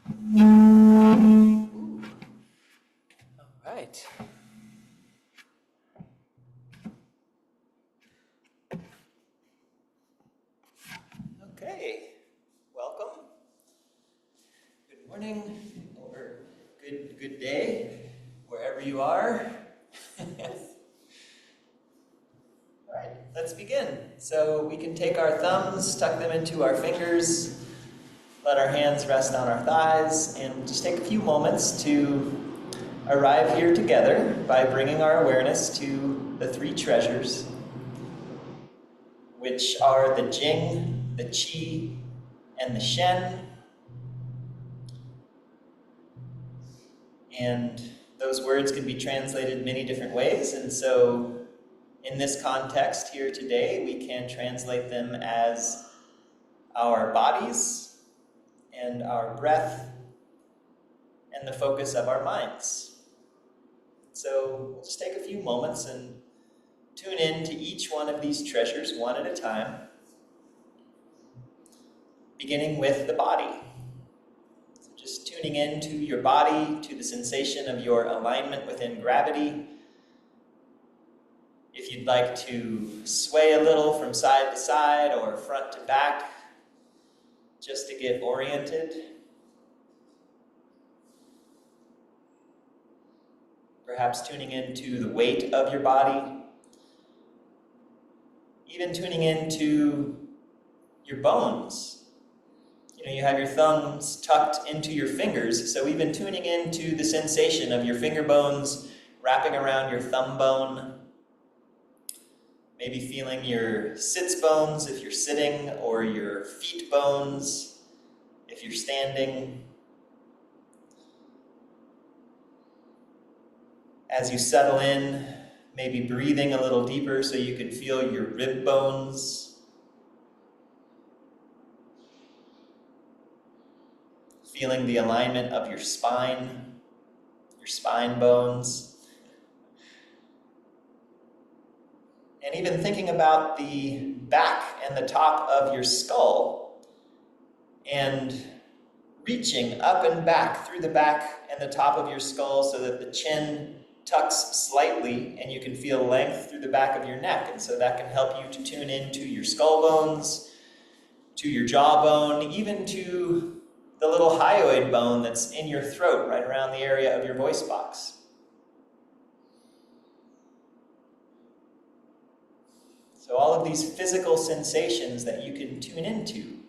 All right. Okay, welcome. Good morning, or good day, wherever you are. All right, let's begin. So we can take our thumbs, tuck them into our fingers, let our hands rest on our thighs, and just take a few moments to arrive here together by bringing our awareness to the three treasures, which are the Jing, the Qi, and the Shen. And those words can be translated many different ways, and so in this context here today, we can translate them as our bodies and our breath and the focus of our minds. So we'll just take a few moments and tune in to each one of these treasures one at a time, beginning with the body. So just tuning in to your body, to the sensation of your alignment within gravity. If you'd like to sway a little from side to side or front to back, just to get oriented. Perhaps tuning into the weight of your body. Even tuning into your bones. You know, you have your thumbs tucked into your fingers, so even tuning into the sensation of your finger bones wrapping around your thumb bone. Maybe feeling your sits bones if you're sitting, or your feet bones if you're standing. As you settle in, maybe breathing a little deeper so you can feel your rib bones. Feeling the alignment of your spine bones. And even thinking about the back and the top of your skull and reaching up and back through the back and the top of your skull so that the chin tucks slightly and you can feel length through the back of your neck. And so that can help you to tune into your skull bones, to your jawbone, even to the little hyoid bone that's in your throat, right around the area of your voice box. So all of these physical sensations that you can tune into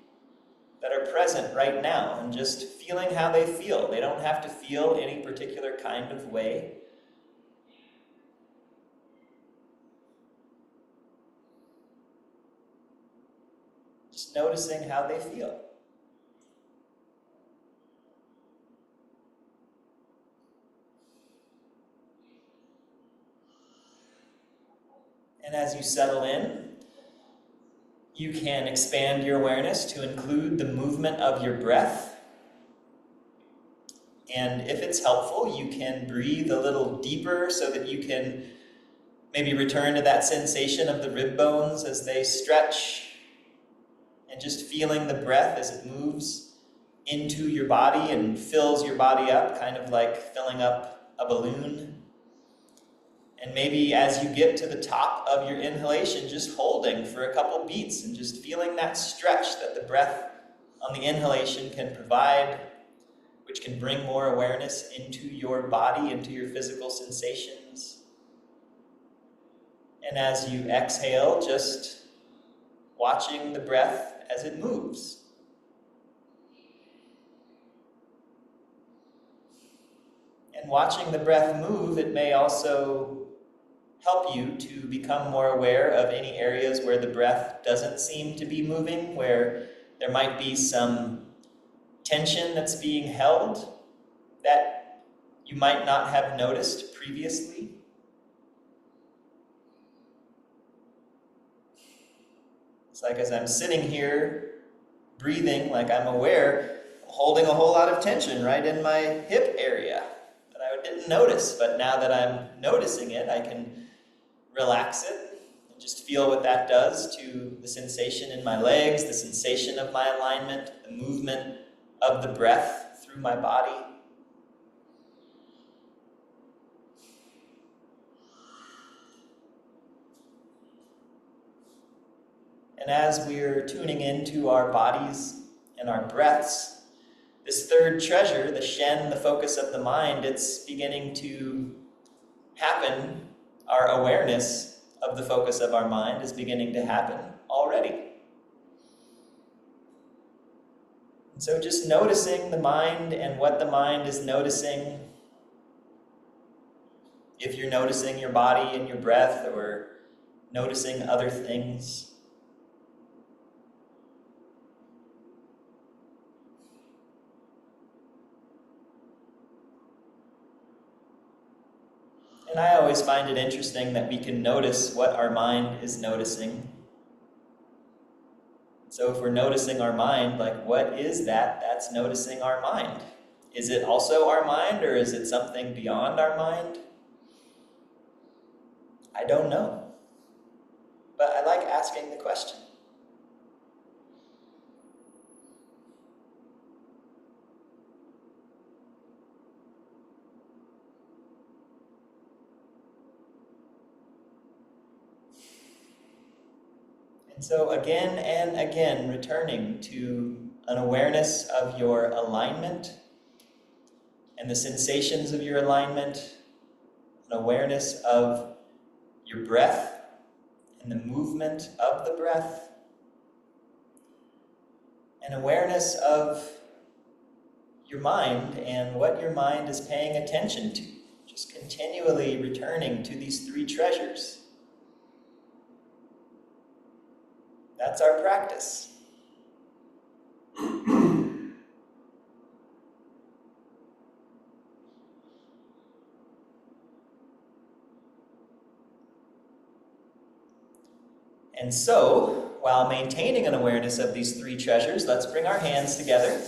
that are present right now, and just feeling how they feel. They don't have to feel any particular kind of way. Just noticing how they feel. And as you settle in, you can expand your awareness to include the movement of your breath. And if it's helpful, you can breathe a little deeper so that you can maybe return to that sensation of the rib bones as they stretch, and just feeling the breath as it moves into your body and fills your body up, kind of like filling up a balloon. And maybe as you get to the top of your inhalation, just holding for a couple beats and just feeling that stretch that the breath on the inhalation can provide, which can bring more awareness into your body, into your physical sensations. And as you exhale, just watching the breath as it moves. And watching the breath move, it may also help you to become more aware of any areas where the breath doesn't seem to be moving, where there might be some tension that's being held that you might not have noticed previously. It's like as I'm sitting here breathing, like I'm aware, I'm holding a whole lot of tension right in my hip area that I didn't notice, but now that I'm noticing it, I can relax it and just feel what that does to the sensation in my legs, the sensation of my alignment, the movement of the breath through through my body. And as we're tuning into our bodies and our breaths, this third treasure, the Shen, the focus of the mind, it's beginning to happen. Our awareness of the focus of our mind is beginning to happen already. And so just noticing the mind and what the mind is noticing. If you're noticing your body and your breath or noticing other things. And I always find it interesting that we can notice what our mind is noticing. So if we're noticing our mind, like what is that? That's noticing our mind. Is it also our mind, or is it something beyond our mind? I don't know. But I like asking the question. And so again and again, returning to an awareness of your alignment and the sensations of your alignment, an awareness of your breath and the movement of the breath, an awareness of your mind and what your mind is paying attention to, just continually returning to these three treasures. That's our practice. And so, while maintaining an awareness of these three treasures, let's bring our hands together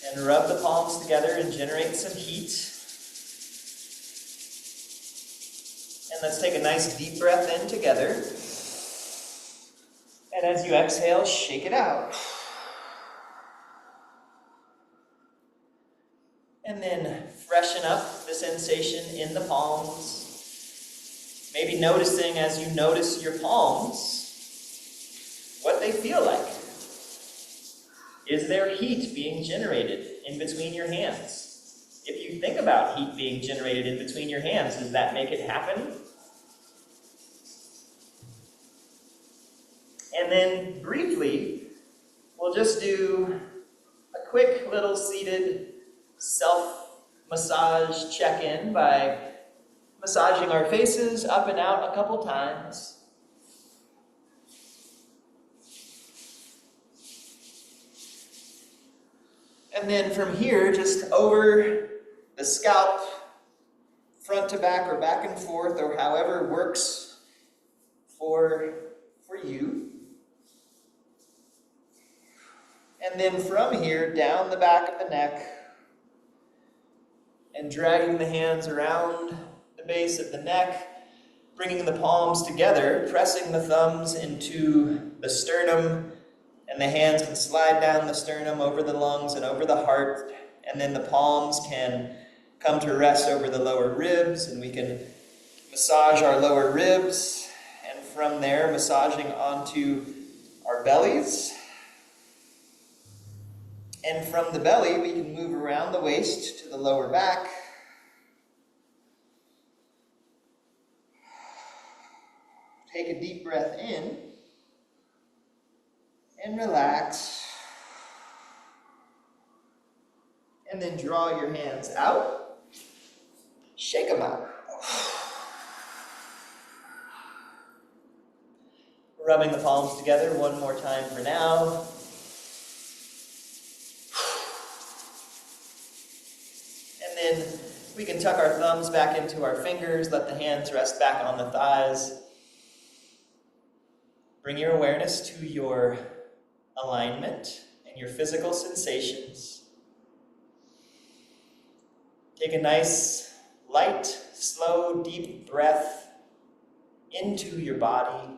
and rub the palms together and generate some heat. And let's take a nice deep breath in together. And as you exhale, shake it out. And then freshen up the sensation in the palms. Maybe noticing as you notice your palms, what they feel like. Is there heat being generated in between your hands? If you think about heat being generated in between your hands, does that make it happen? And then briefly, we'll just do a quick little seated self-massage check-in by massaging our faces up and out a couple times. And then from here, just over the scalp, front to back or back and forth, or however works for you. And then from here, down the back of the neck, and dragging the hands around the base of the neck, bringing the palms together, pressing the thumbs into the sternum, and the hands can slide down the sternum over the lungs and over the heart, and then the palms can come to rest over the lower ribs, and we can massage our lower ribs, and from there, massaging onto our bellies. And from the belly, we can move around the waist to the lower back. Take a deep breath in and relax. And then draw your hands out. Shake them out. Rubbing the palms together one more time for now. And then we can tuck our thumbs back into our fingers, let the hands rest back on the thighs. Bring your awareness to your alignment and your physical sensations. Take a nice, light, slow, deep breath into your body.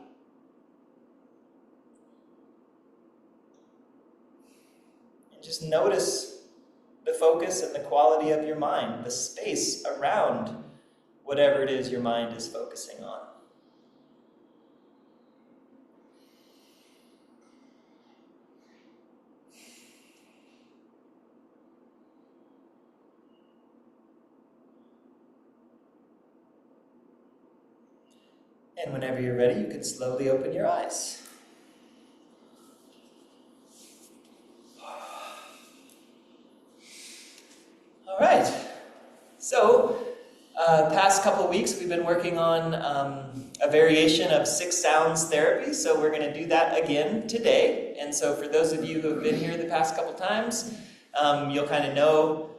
And just notice focus and the quality of your mind, the space around whatever it is your mind is focusing on. And whenever you're ready, you can slowly open your eyes. All right. So, past couple weeks we've been working on a variation of 6 sounds therapy, so we're going to do that again today. And so for those of you who have been here the past couple times, you'll kind of know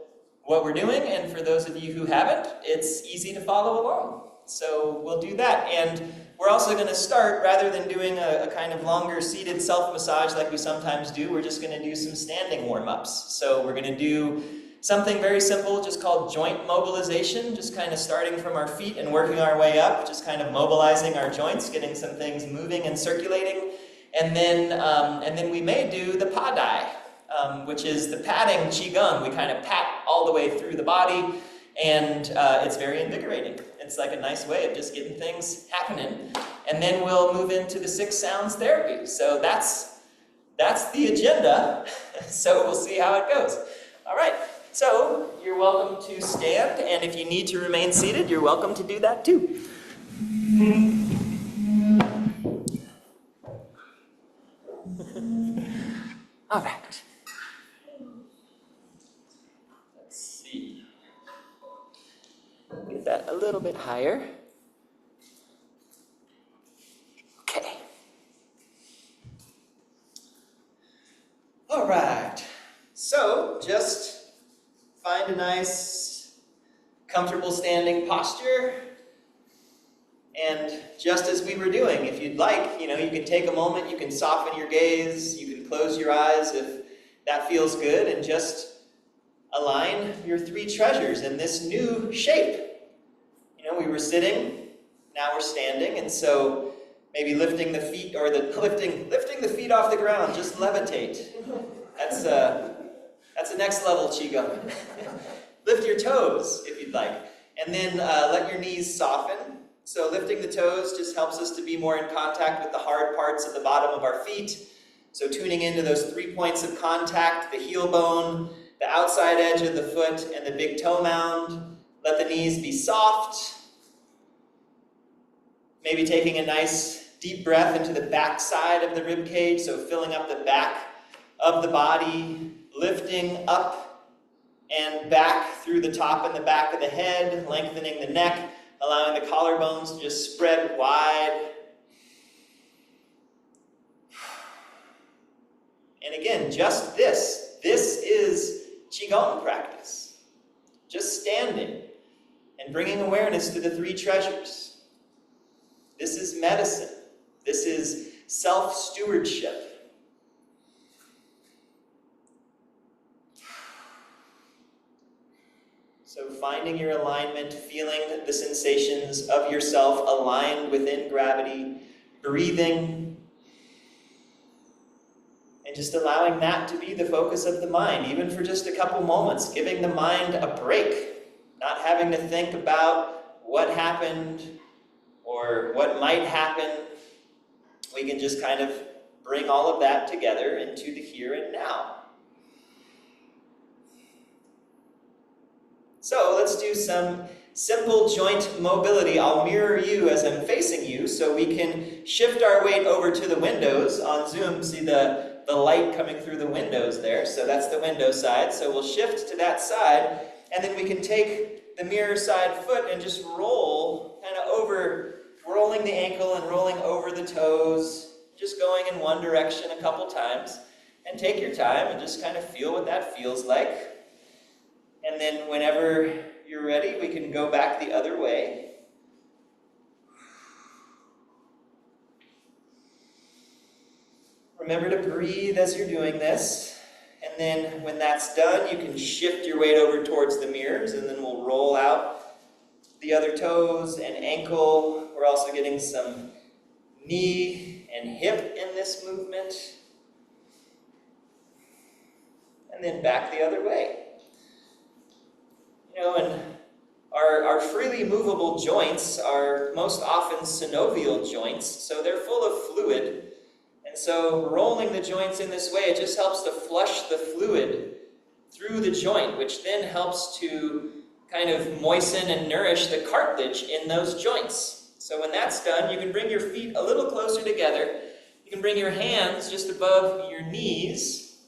what we're doing, and for those of you who haven't, it's easy to follow along. So we'll do that, and we're also going to start, rather than doing a kind of longer seated self-massage like we sometimes do, we're just going to do some standing warm-ups. So we're going to do something very simple, just called joint mobilization, just kind of starting from our feet and working our way up, just kind of mobilizing our joints, getting some things moving and circulating. And then we may do the padai, which is the patting Qigong. We kind of pat all the way through the body, and it's very invigorating. It's like a nice way of just getting things happening. And then we'll move into the 6 sounds therapy. So that's the agenda. So we'll see how it goes. All right. So you're welcome to stand, and if you need to remain seated, you're welcome to do that too. All right. Let's see. Get that a little bit higher. Okay. All right. So just find a nice, comfortable standing posture. And just as we were doing, if you'd like, you can take a moment, you can soften your gaze, you can close your eyes if that feels good, and just align your 3 treasures in this new shape. We were sitting, now we're standing, and so maybe lifting the feet, or lifting the feet off the ground, just levitate. That's a next level Qigong. Lift your toes if you'd like, and then let your knees soften. So lifting the toes just helps us to be more in contact with the hard parts at the bottom of our feet. So tuning into those 3 points of contact, the heel bone, the outside edge of the foot, and the big toe mound. Let the knees be soft. Maybe taking a nice deep breath into the back side of the rib cage, so filling up the back of the body, lifting up and back through the top and the back of the head, lengthening the neck, allowing the collarbones to just spread wide. And again, just this is Qigong practice. Just standing and bringing awareness to the 3 treasures. This is medicine. This is self-stewardship. So finding your alignment, feeling the sensations of yourself aligned within gravity, breathing, and just allowing that to be the focus of the mind, even for just a couple moments, giving the mind a break, not having to think about what happened or what might happen. We can just kind of bring all of that together into the here and now. So let's do some simple joint mobility. I'll mirror you as I'm facing you so we can shift our weight over to the windows. On Zoom, see the light coming through the windows there. So that's the window side. So we'll shift to that side, and then we can take the mirror side foot and just roll kind of over, rolling the ankle and rolling over the toes, just going in one direction a couple times. And take your time and just kind of feel what that feels like. And then whenever you're ready, we can go back the other way. Remember to breathe as you're doing this. And then when that's done, you can shift your weight over towards the mirrors, and then we'll roll out the other toes and ankle. We're also getting some knee and hip in this movement. And then back the other way. And our freely movable joints are most often synovial joints, so they're full of fluid. And so rolling the joints in this way, it just helps to flush the fluid through the joint, which then helps to kind of moisten and nourish the cartilage in those joints. So when that's done, you can bring your feet a little closer together. You can bring your hands just above your knees,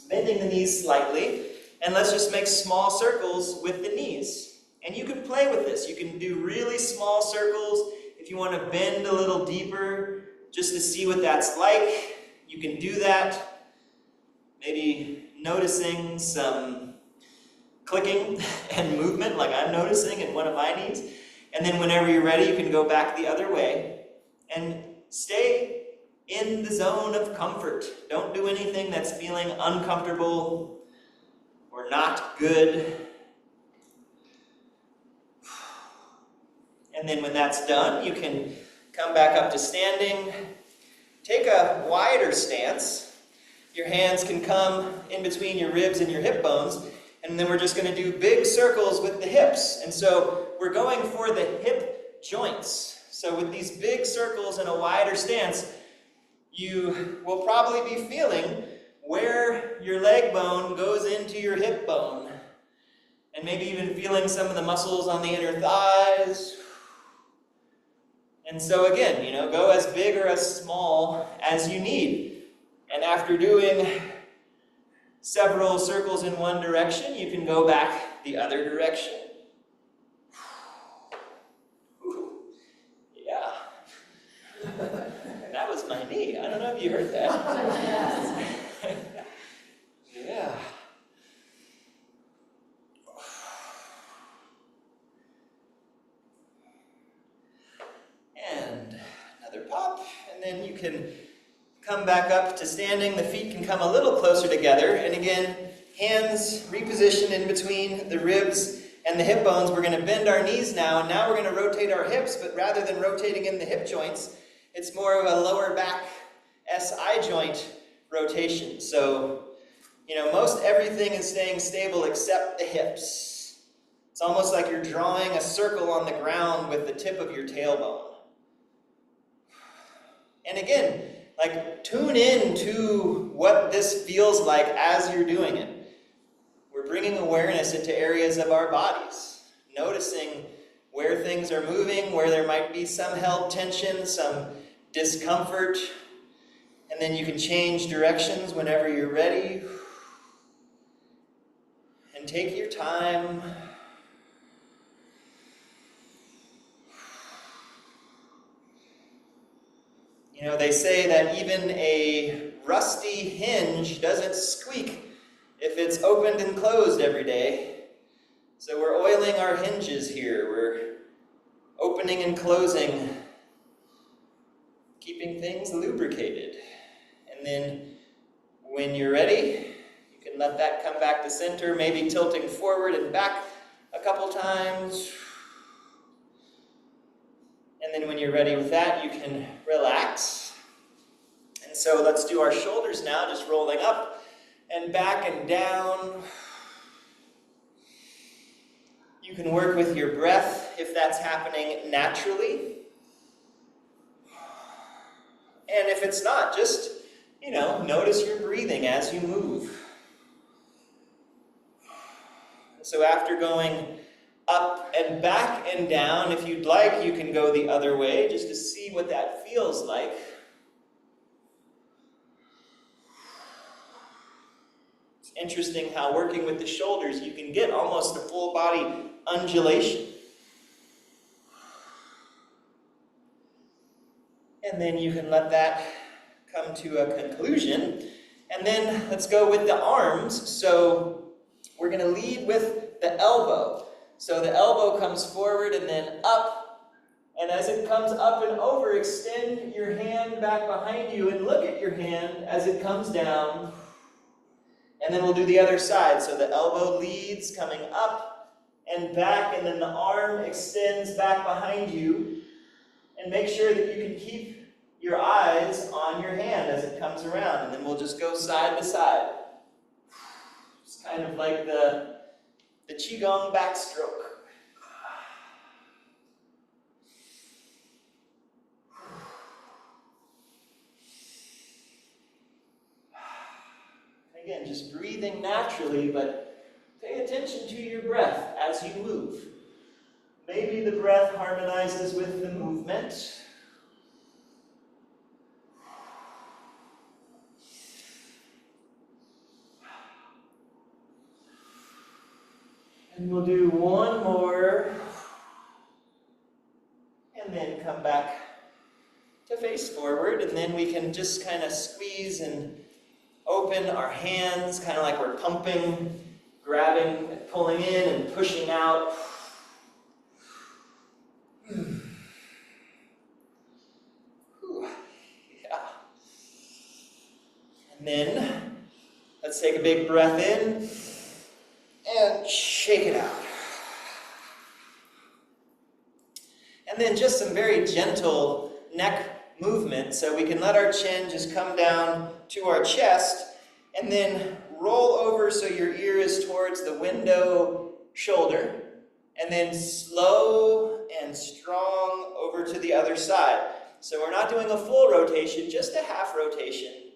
bending the knees slightly, and let's just make small circles with the knees. And you can play with this. You can do really small circles. If you want to bend a little deeper, just to see what that's like, you can do that. Maybe noticing some clicking and movement like I'm noticing in one of my knees. And then whenever you're ready, you can go back the other way and stay in the zone of comfort. Don't do anything that's feeling uncomfortable or not good. And then when that's done, you can come back up to standing. Take a wider stance. Your hands can come in between your ribs and your hip bones. And then we're just going to do big circles with the hips. And so we're going for the hip joints. So with these big circles and a wider stance, you will probably be feeling where your leg bone goes into your hip bone. And maybe even feeling some of the muscles on the inner thighs. And so again, go as big or as small as you need. And after doing several circles in one direction, you can go back the other direction. Yeah. That was my knee. I don't know if you heard that. Yeah. And another pop, and then you can come back up to standing. The feet can come a little closer together, and again, hands repositioned in between the ribs and the hip bones. We're going to bend our knees now, and now we're going to rotate our hips, but rather than rotating in the hip joints, it's more of a lower back SI joint rotation. So, most everything is staying stable except the hips. It's almost like you're drawing a circle on the ground with the tip of your tailbone. And again, tune in to what this feels like as you're doing it. We're bringing awareness into areas of our bodies, noticing where things are moving, where there might be some held tension, some discomfort, and then you can change directions whenever you're ready. And take your time. They say that even a rusty hinge doesn't squeak if it's opened and closed every day. So we're oiling our hinges here. We're opening and closing, keeping things lubricated. And then when you're ready, you can let that come back to center, maybe tilting forward and back a couple times. And then when you're ready with that, you can relax. And so let's do our shoulders now, just rolling up and back and down. You can work with your breath if that's happening naturally. And if it's not, just, notice your breathing as you move. So after going up and back and down, if you'd like, you can go the other way just to see what that feels like. It's interesting how working with the shoulders, you can get almost a full body undulation. And then you can let that come to a conclusion. And then let's go with the arms. So we're going to lead with the elbow. So the elbow comes forward and then up. And as it comes up and over, extend your hand back behind you and look at your hand as it comes down. And then we'll do the other side. So the elbow leads, coming up and back, and then the arm extends back behind you. And make sure that you can keep your eyes on your hand as it comes around. And then we'll just go side to side. It's kind of like the the Qigong backstroke. Again, just breathing naturally, but pay attention to your breath as you move. Maybe the breath harmonizes with the movement. And we'll do one more. And then come back to face forward. And then we can just kind of squeeze and open our hands, kind of like we're pumping, grabbing, pulling in and pushing out. Yeah. And then let's take a big breath in and shake it out. And then just some very gentle neck movement, so we can let our chin just come down to our chest, and then roll over so your ear is towards the window shoulder, and then slow and strong over to the other side. So we're not doing a full rotation, just a half rotation,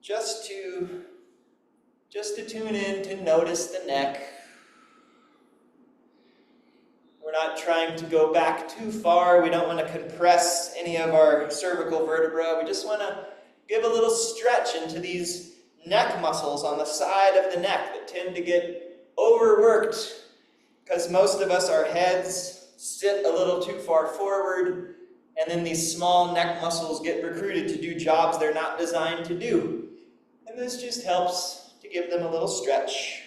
just to tune in to notice the neck. We're not trying to go back too far. We don't want to compress any of our cervical vertebra. We just want to give a little stretch into these neck muscles on the side of the neck that tend to get overworked because most of us, our heads sit a little too far forward, and then these small neck muscles get recruited to do jobs they're not designed to do. And this just helps to give them a little stretch.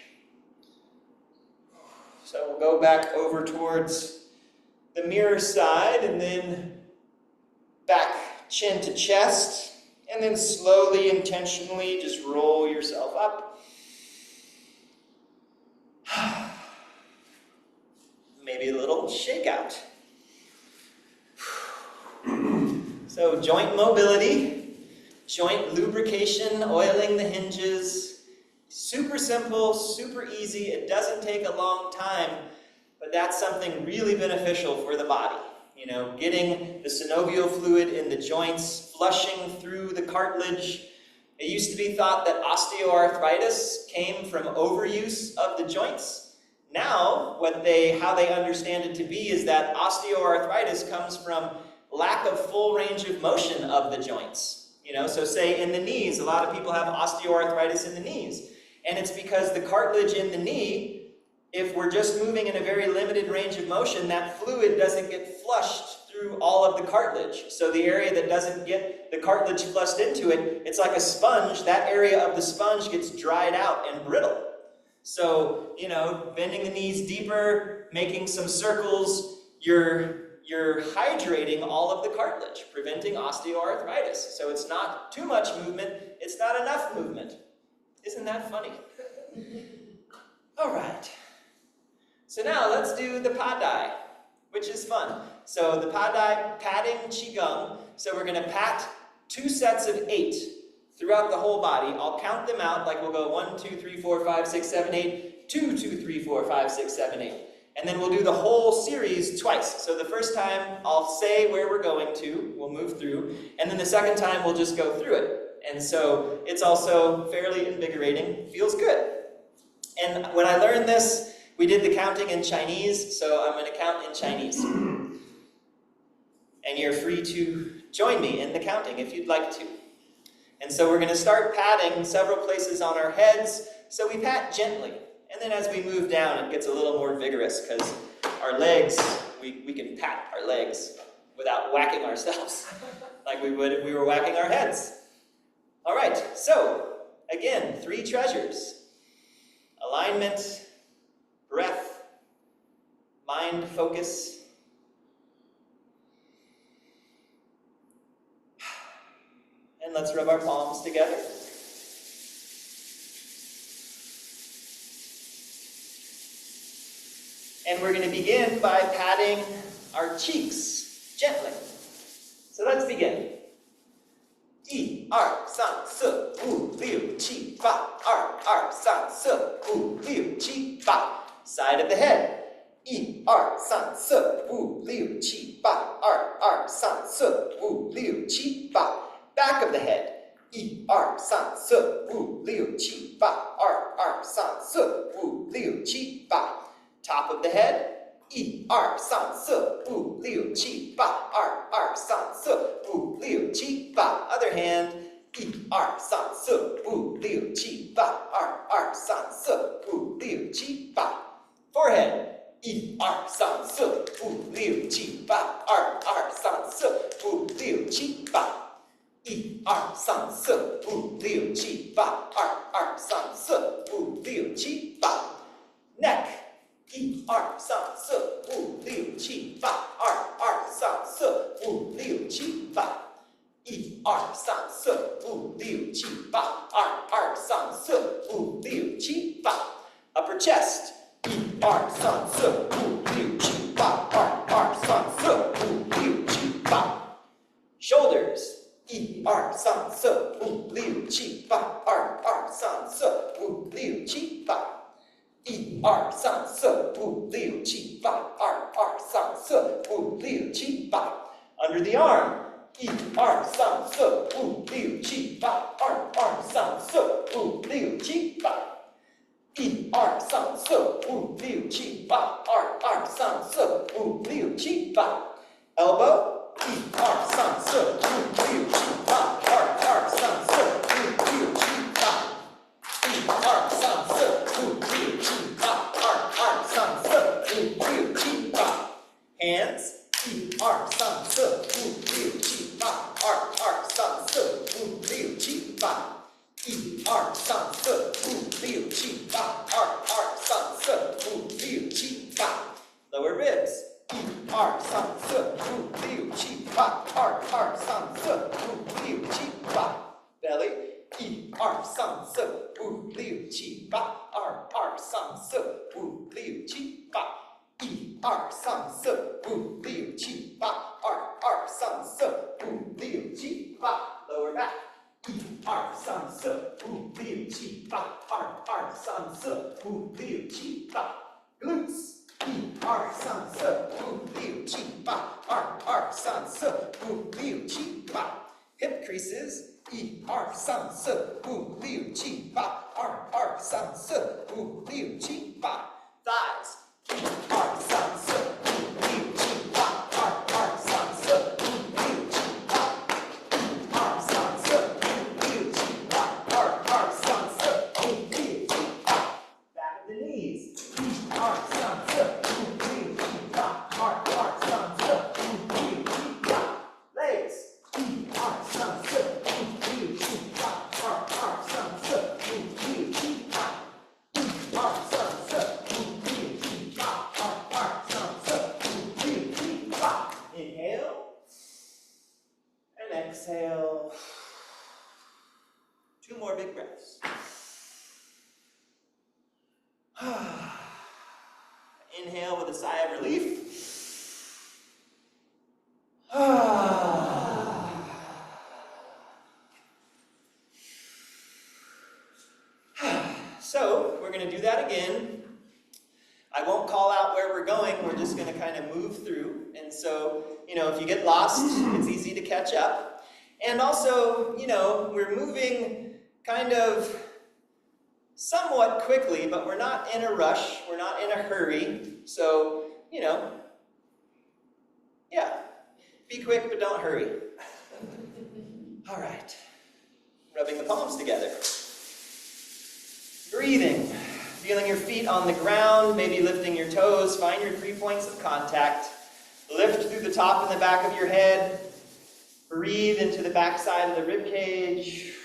So we'll go back over towards the mirror side, and then back chin to chest, and then slowly, intentionally, just roll yourself up. Maybe a little shakeout. So joint mobility, joint lubrication, oiling the hinges. Super simple, super easy. It doesn't take a long time, but that's something really beneficial for the body. You know, getting the synovial fluid in the joints, flushing through the cartilage. It used to be thought that osteoarthritis came from overuse of the joints. Now, how they understand it to be is that osteoarthritis comes from lack of full range of motion of the joints. You know, so say in the knees, a lot of people have osteoarthritis in the knees. And it's because the cartilage in the knee, if we're just moving in a very limited range of motion, that fluid doesn't get flushed through all of the cartilage. So the area that doesn't get the cartilage flushed into it, it's like a sponge. That area of the sponge gets dried out and brittle. So, you know, bending the knees deeper, making some circles, you're hydrating all of the cartilage, preventing osteoarthritis. So it's not too much movement, it's not enough movement. Isn't that funny? All right. So now let's do the Padai, which is fun. So the Padai, patting Qigong. So we're going to pat 2 sets of 8 throughout the whole body. I'll count them out, like we'll go 1, 2, 3, 4, 5, 6, 7, 8, 2, 2, 3, 4, 5, 6, 7, 8. And then we'll do the whole series twice. So the first time I'll say where we're going to, we'll move through, and then the second time we'll just go through it. And so it's also fairly invigorating, feels good. And when I learned this, we did the counting in Chinese, so I'm going to count in Chinese. And you're free to join me in the counting if you'd like to. And so we're going to start patting several places on our heads, so we pat gently. And then as we move down, it gets a little more vigorous, because our legs, we can pat our legs without whacking ourselves, like we would if we were whacking our heads. All right, so again, 3 treasures: alignment, breath, mind focus. And let's rub our palms together. And we're going to begin by patting our cheeks gently. So let's begin. 1 1、2、3、4、5、6、7、8、2、2、3、4、5、6、7、8. Side of the head. 1、2、3、4、5、6、7、8、2、2、3、4、5、6、7、8. Back of the head. 1、2、3、4、5、6、7、8、2、2、3、4、5、6、7、8. Top of the head. 1、2、3、4、5、6、7、8、2、2、3、4、5、6、7、8. Other hand. 1、2、3、4、5、6、7、8、2、2、3、4、5、6、7、8. Forehead. 1、2、3、4、5、6、7、8、2、2、3、4、5、6、7、8. 1、2、3、4、5、6、7、8、2、2、3、4、5、6、7、8. Neck. 1、2、3、4、5、6、7、8、2、2、3、4、5、6、7、8. 1、2、3、4、5、6、7、8、2、3、4、5、6、7、8. Upper chest. 1、2、3、4、5、6、7、8、2、3、4、5、6、7、8. Shoulders. 1、2、3、4、5、6、7、8、2、3、4、5、6、7、8. 1、2、3、4、5、6、7、8、2、3、4、5、6、7、8. Under the arm. 1、2、3、4、5、6、7、8、2、3、4、5、6、7、8. 1、2、3、4、5、6、7、8、2、3、4、5、6、7、8. Elbow. 1、2、3、4、5、6、7、8、2、3、4、5、6、7、8. 1、2、3、4、5、6、7、8、2、3、4、5、6、7、8. Hands. 1、2、3、4、5、6、7、8、2、3、4、5、6、7、8. 1、2、3、4、5、6、7、8、2、3、4、5、6、7、8. Lower ribs. 1、2、3、4、5、6、7、8、2、3、4、5、6、7、8. Belly. 1、2、3、4、5、6、7、8、2、3、4、5、6、7、8. 1、2、3、4、5、6、7、8、2、3、4、5、6、7、8. Lower back. 1、2、3、4、5、6、7、8、2、3、4、5、6、7、8. Glutes. 1、2、3、4、5、6、7、8、2、3、4、5、6、7、8. Hip creases. 1、2、3、4、5、6、7、8、2、3、4、5、6、7、8. Thighs. 1、2、3、4、5、6、7、8、2、3、4、5、6、7、8. 1、2、3、4、5、6、7、8、2、3、4、5、6、7、8. Back of the knees. 1、2、3、4、5、6、7、8、2、3、4、5、6、7、8. Legs. 1、2、3、4、5、6、7、8、2、3、4、5、6、7、8. 1、2、3、4、5、6、7、8、2、3、4、5、6、7、8. Inhale and exhale. 2 more big breaths. Inhale with a sigh of relief. So, we're going to do that again. I won't call out where we're going, we're just going to kind of move through. And so, if you get lost, it's easy to catch up. And also, we're moving kind of somewhat quickly, but we're not in a rush, we're not in a hurry. So, be quick, but don't hurry. All right. Rubbing the palms together. Breathing. Feeling your feet on the ground, maybe lifting your toes. Find your 3 points of contact. Lift through the top and the back of your head. Breathe into the back side of the rib cage.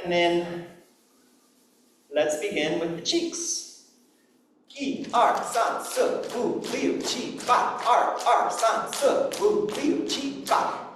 And then let's begin with the cheeks. 1、2、3、4、5、6、7、8、2、3、4、5、6、7、8。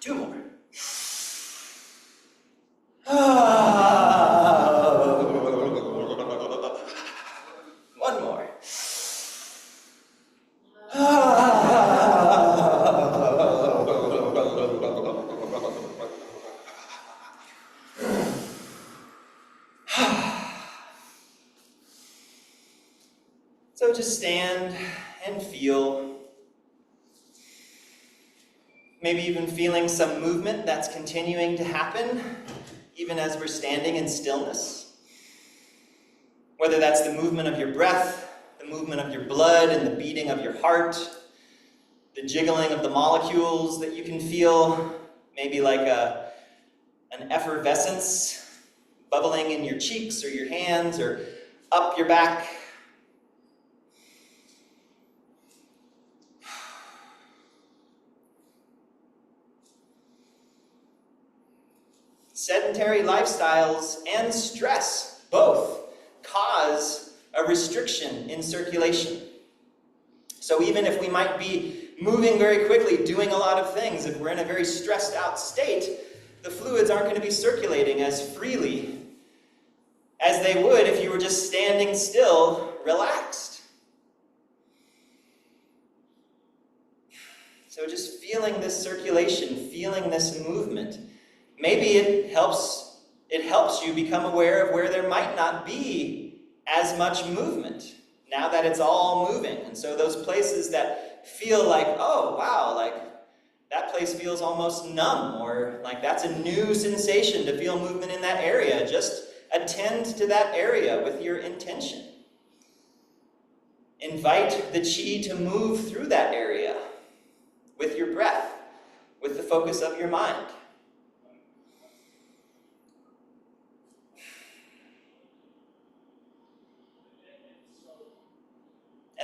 Two more. One more. So just stand and feel. Maybe even feeling some movement that's continuing to happen, even as we're standing in stillness. Whether that's the movement of your breath, the movement of your blood and the beating of your heart, the jiggling of the molecules that you can feel, maybe like an effervescence bubbling in your cheeks or your hands or up your back. Sedentary lifestyles and stress both cause a restriction in circulation. So even if we might be moving very quickly, doing a lot of things, if we're in a very stressed out state, the fluids aren't going to be circulating as freely as they would if you were just standing still, relaxed. So just feeling this circulation, feeling this movement. Maybe it helps you become aware of where there might not be as much movement now that it's all moving. And so those places that feel like, oh, wow, like that place feels almost numb, or like that's a new sensation to feel movement in that area. Just attend to that area with your intention. Invite the chi to move through that area with your breath, with the focus of your mind.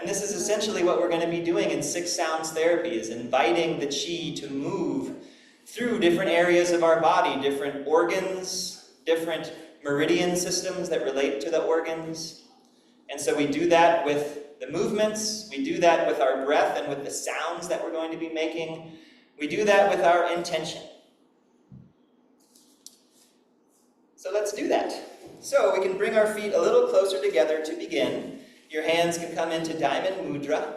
And this is essentially what we're going to be doing in 6 sounds therapy, is inviting the Qi to move through different areas of our body, different organs, different meridian systems that relate to the organs. And so we do that with the movements, we do that with our breath and with the sounds that we're going to be making. We do that with our intention. So let's do that. So we can bring our feet a little closer together to begin. Your hands can come into Diamond Mudra.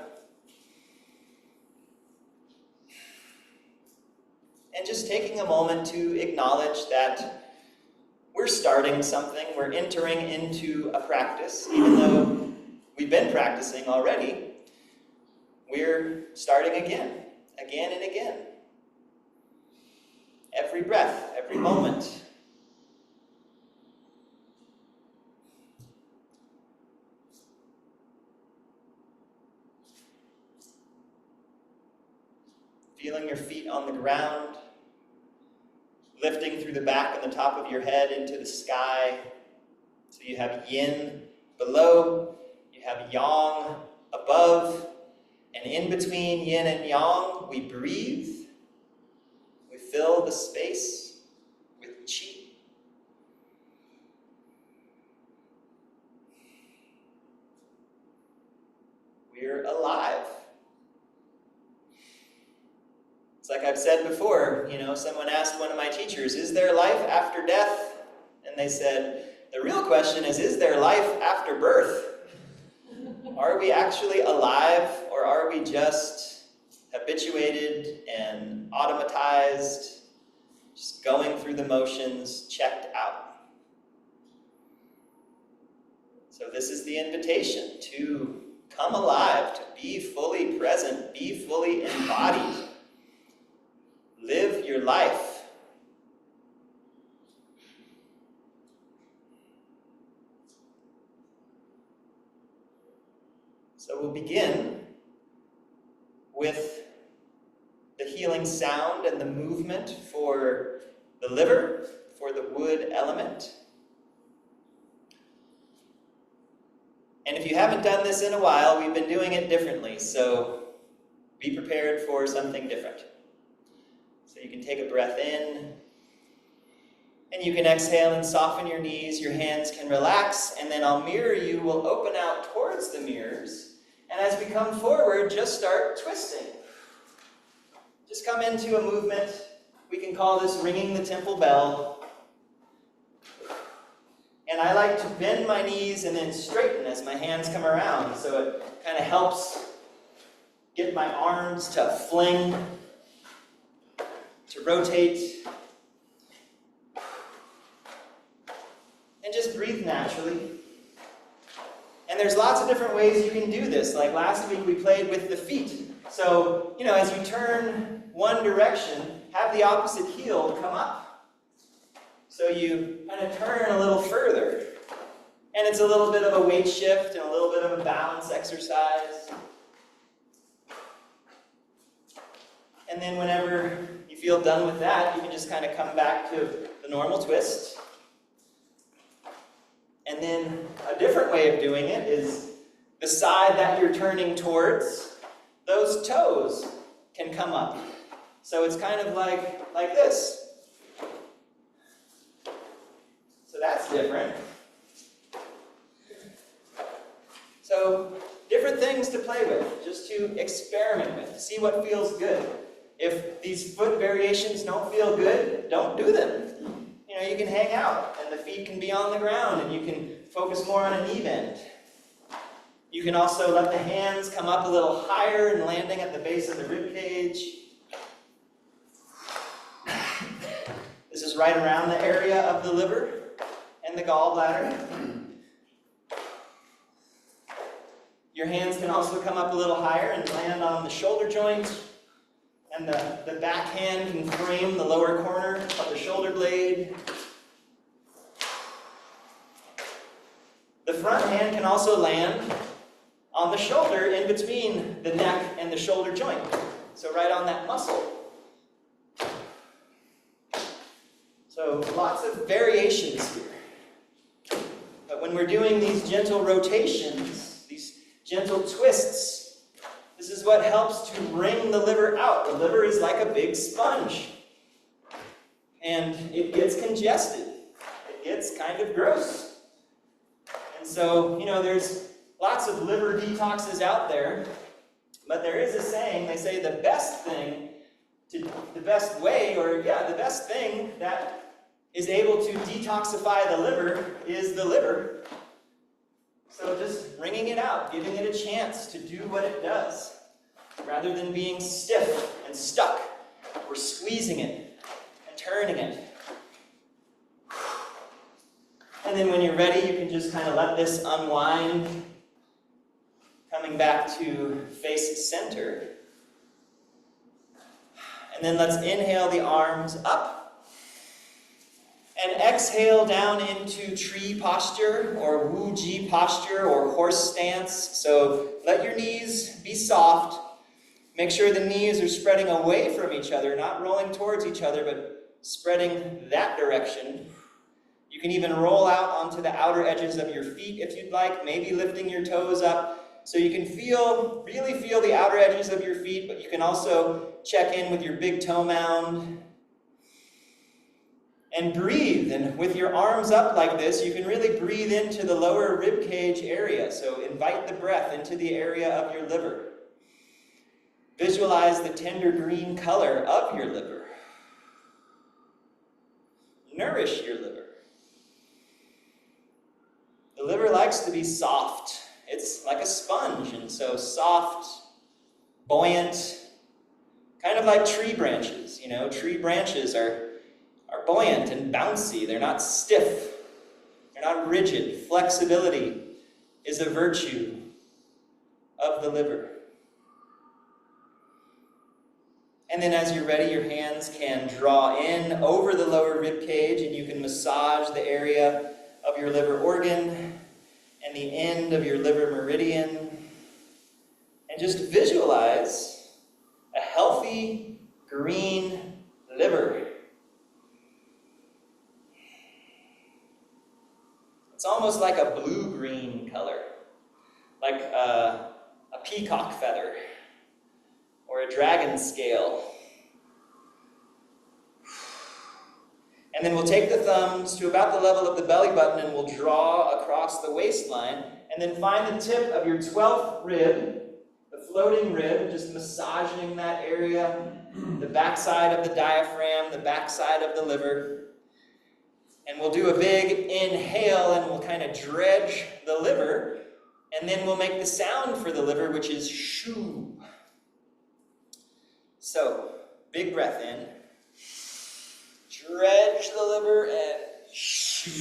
And just taking a moment to acknowledge that we're starting something, we're entering into a practice, even though we've been practicing already, we're starting again and again. Every breath, every moment. Feeling your feet on the ground, lifting through the back and the top of your head into the sky. So you have yin below, you have yang above, and in between yin and yang, we breathe. We fill the space with qi. We're alive. It's like I've said before, someone asked one of my teachers, is there life after death? And they said, the real question is there life after birth? Are we actually alive, or are we just habituated and automatized, just going through the motions, checked out? So this is the invitation to come alive, to be fully present, be fully embodied. Live your life. So we'll begin with the healing sound and the movement for the liver, for the wood element. And if you haven't done this in a while, we've been doing it differently, so be prepared for something different. So you can take a breath in, and you can exhale and soften your knees, your hands can relax, and then I'll mirror you, we'll open out towards the mirrors, and as we come forward, just start twisting. Just come into a movement. We can call this ringing the temple bell. And I like to bend my knees and then straighten as my hands come around, so it kind of helps get my arms to fling, to rotate, and just breathe naturally. And there's lots of different ways you can do this. Like last week we played with the feet. So, as you turn one direction, have the opposite heel come up. So you kind of turn a little further. And it's a little bit of a weight shift and a little bit of a balance exercise. And then whenever you feel done with that, you can just kind of come back to the normal twist. And then a different way of doing it is the side that you're turning towards, those toes can come up. So it's kind of like this. So that's different. So different things to play with, just to experiment with, see what feels good. If these foot variations don't feel good, don't do them. You can hang out, and the feet can be on the ground, and you can focus more on a knee bend. You can also let the hands come up a little higher and landing at the base of the rib cage. This is right around the area of the liver and the gallbladder. Your hands can also come up a little higher and land on the shoulder joint, and the back hand can frame the lower corner of the shoulder blade. The front hand can also land on the shoulder in between the neck and the shoulder joint. So right on that muscle. So lots of variations here. But when we're doing these gentle rotations, these gentle twists. This is what helps to wring the liver out. The liver is like a big sponge. And it gets congested. It gets kind of gross. And so, there's lots of liver detoxes out there. But there is a saying, they say the best thing that is able to detoxify the liver is the liver. So just wringing it out, giving it a chance to do what it does, rather than being stiff and stuck, or squeezing it and turning it. And then when you're ready, you can just kind of let this unwind, coming back to face center. And then let's inhale the arms up. And exhale down into tree posture, or Wu Ji posture, or horse stance. So let your knees be soft. Make sure the knees are spreading away from each other, not rolling towards each other, but spreading that direction. You can even roll out onto the outer edges of your feet if you'd like, maybe lifting your toes up. So you can really feel the outer edges of your feet, but you can also check in with your big toe mound. And breathe. And with your arms up like this, you can really breathe into the lower rib cage area. So invite the breath into the area of your liver. Visualize the tender green color of your liver. Nourish your liver. The liver likes to be soft. It's like a sponge, and so soft, buoyant, kind of like tree branches. Tree branches are buoyant and bouncy. They're not stiff. They're not rigid. Flexibility is a virtue of the liver. And then as you're ready, your hands can draw in over the lower rib cage, and you can massage the area of your liver organ and the end of your liver meridian. And just visualize a healthy green liver. It's almost like a blue-green color, like a peacock feather or a dragon scale. And then we'll take the thumbs to about the level of the belly button, and we'll draw across the waistline, and then find the tip of your 12th rib, the floating rib, just massaging that area, the backside of the diaphragm, the backside of the liver. And we'll do a big inhale, and we'll kind of dredge the liver, and then we'll make the sound for the liver, which is shoo. So, big breath in. Dredge the liver and shoo.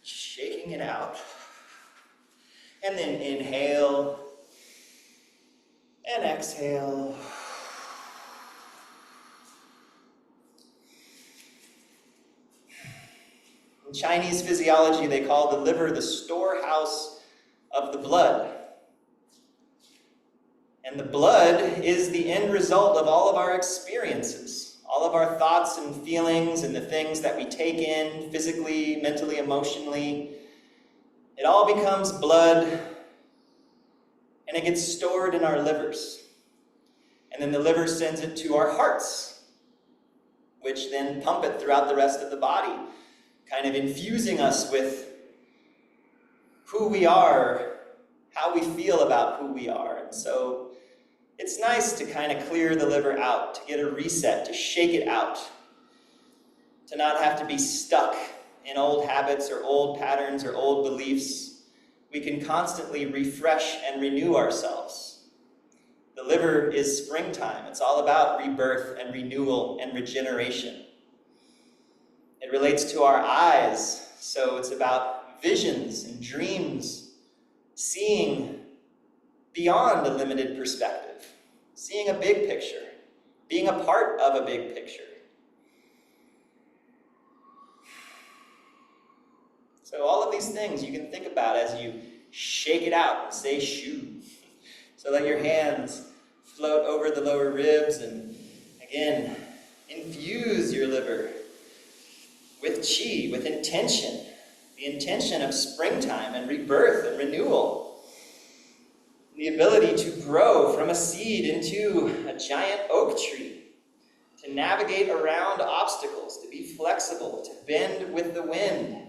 Shaking it out. And then inhale and exhale. In Chinese physiology, they call the liver the storehouse of the blood. And the blood is the end result of all of our experiences, all of our thoughts and feelings and the things that we take in physically, mentally, emotionally. It all becomes blood, and it gets stored in our livers. And then the liver sends it to our hearts, which then pump it throughout the rest of the body, kind of infusing us with who we are, how we feel about who we are. And so it's nice to kind of clear the liver out, to get a reset, to shake it out, to not have to be stuck in old habits or old patterns or old beliefs. We can constantly refresh and renew ourselves. The liver is springtime. It's all about rebirth and renewal and regeneration. It relates to our eyes, so it's about visions and dreams, seeing beyond a limited perspective, seeing a big picture, being a part of a big picture. So all of these things you can think about as you shake it out and say shoo. So let your hands float over the lower ribs, and again, infuse your liver with qi, with intention, the intention of springtime and rebirth and renewal, the ability to grow from a seed into a giant oak tree, to navigate around obstacles, to be flexible, to bend with the wind.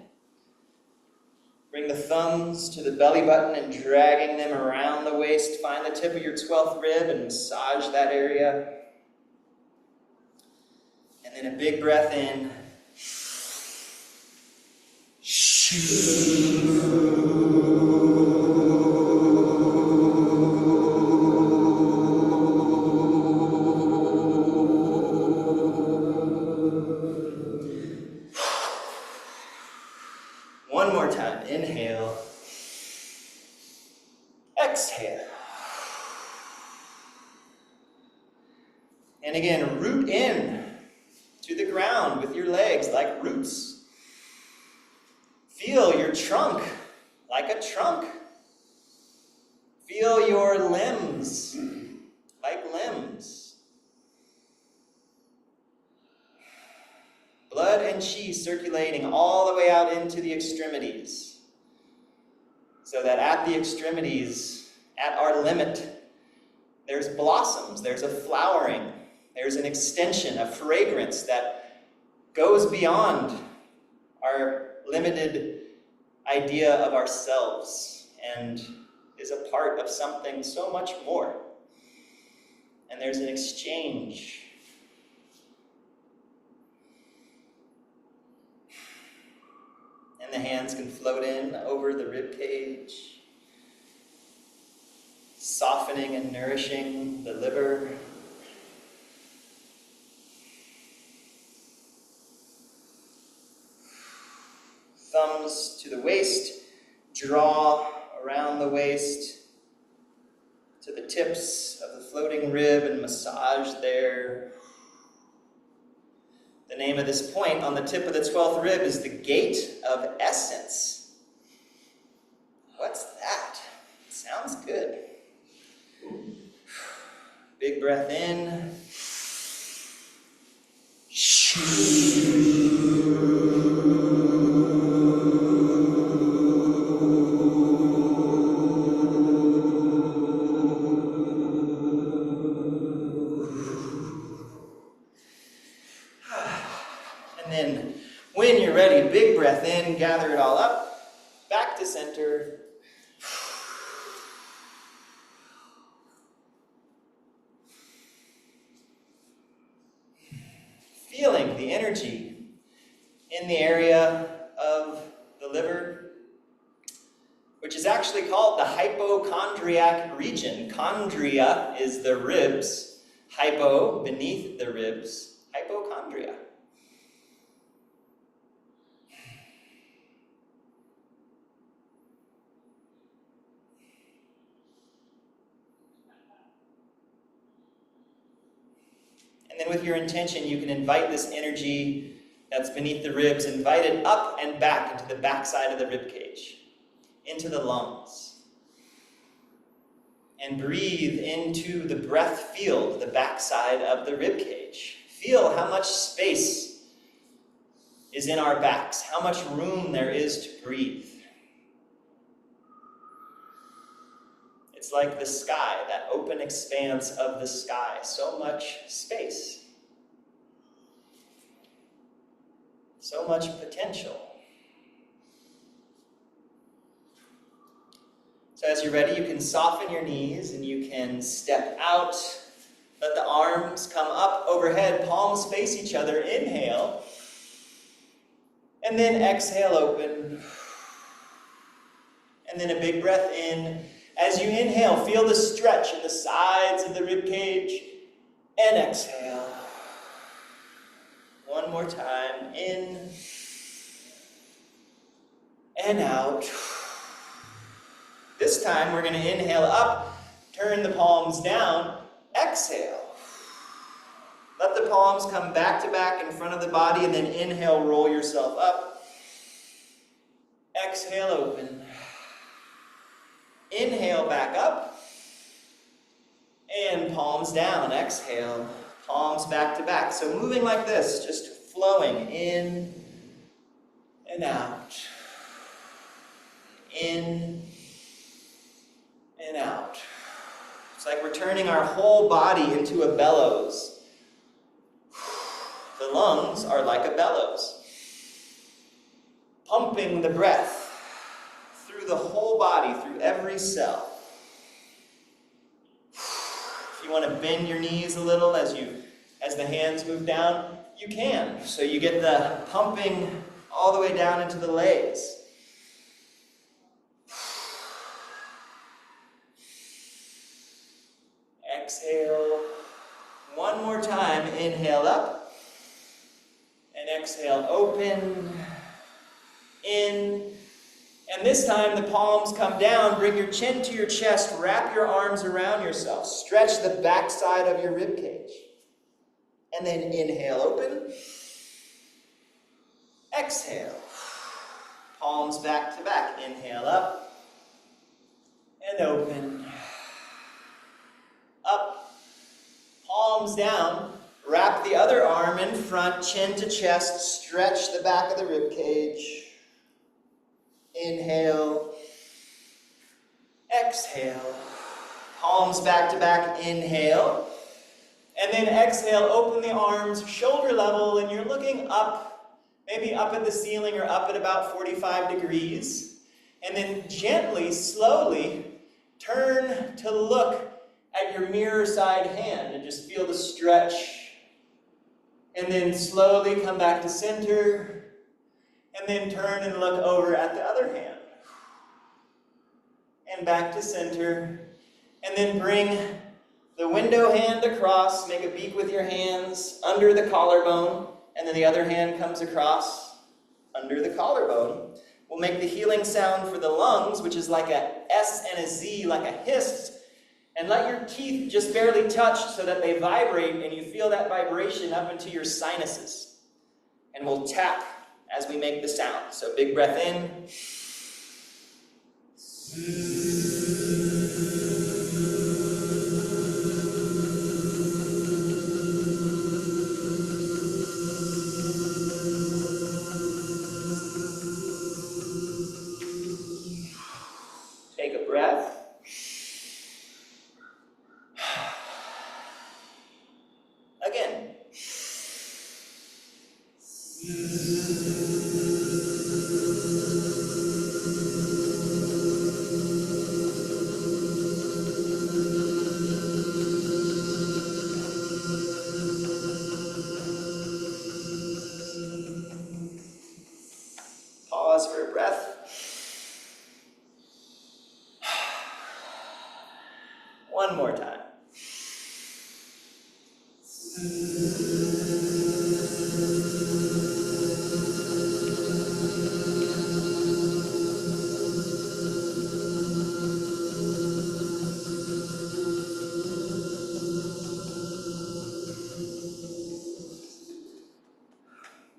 Bring the thumbs to the belly button and dragging them around the waist. Find the tip of your 12th rib and massage that area. And then a big breath in. One more time. Inhale. Exhale. And again, root in to the ground with your legs like roots. Feel your trunk like a trunk. Feel your limbs like limbs. Blood and qi circulating all the way out into the extremities, so that at the extremities, at our limit, there's blossoms, there's a flowering, there's an extension, a fragrance that goes beyond our limited idea of ourselves and is a part of something so much more. And there's an exchange. And the hands can float in over the rib cage, softening and nourishing the liver. Thumbs to the waist, draw around the waist to the tips of the floating rib and massage there. The name of this point on the tip of the 12th rib is the gate of essence. What's that? Sounds good. Big breath in. And then, when you're ready, big breath in, gather it all up, back to center. Feeling the energy in the area of the liver, which is actually called the hypochondriac region. Chondria is the ribs, hypo, beneath the ribs, hypochondria. And then with your intention, you can invite this energy that's beneath the ribs, invite it up and back into the backside of the rib cage, into the lungs. And breathe into the breath field, the backside of the rib cage. Feel how much space is in our backs, how much room there is to breathe. It's like the sky, that open expanse of the sky, so much space, so much potential. So as you're ready, you can soften your knees and you can step out. Let the arms come up overhead, palms face each other. Inhale. And then exhale, open. And then a big breath in. As you inhale, feel the stretch in the sides of the rib cage. And exhale. One more time. In. And out. This time we're going to inhale up, turn the palms down, exhale. Let the palms come back to back in front of the body, and then inhale, roll yourself up. Exhale, open. Inhale back up. And palms down, exhale, palms back to back. So moving like this, just flowing in and out. In and out. It's like we're turning our whole body into a bellows. The lungs are like a bellows, pumping the breath through the whole body, through every cell. If you want to bend your knees a little as the hands move down, you can. So you get the pumping all the way down into the legs. Exhale. One more time. Inhale up. And exhale, open. In. And this time the palms come down. Bring your chin to your chest. Wrap your arms around yourself. Stretch the back side of your rib cage. And then inhale, open. Exhale. Palms back to back. Inhale up. And open. Up. Palms down. Wrap the other arm in front, chin to chest. Stretch the back of the rib cage. Inhale. Exhale. Palms back to back. Inhale. And then exhale, open the arms shoulder level, and you're looking up, maybe up at the ceiling or up at about 45 degrees. And then gently, slowly, turn to look at your mirror side hand and just feel the stretch. And then slowly come back to center. And then turn and look over at the other hand. And back to center. And then bring the window hand across, make a beak with your hands under the collarbone, and then the other hand comes across under the collarbone. We'll make the healing sound for the lungs, which is like a S and a Z, like a hiss, and let your teeth just barely touch so that they vibrate, and you feel that vibration up into your sinuses. And we'll tap as we make the sound. So big breath in. Take a breath. Again. Pause for a breath. One more time.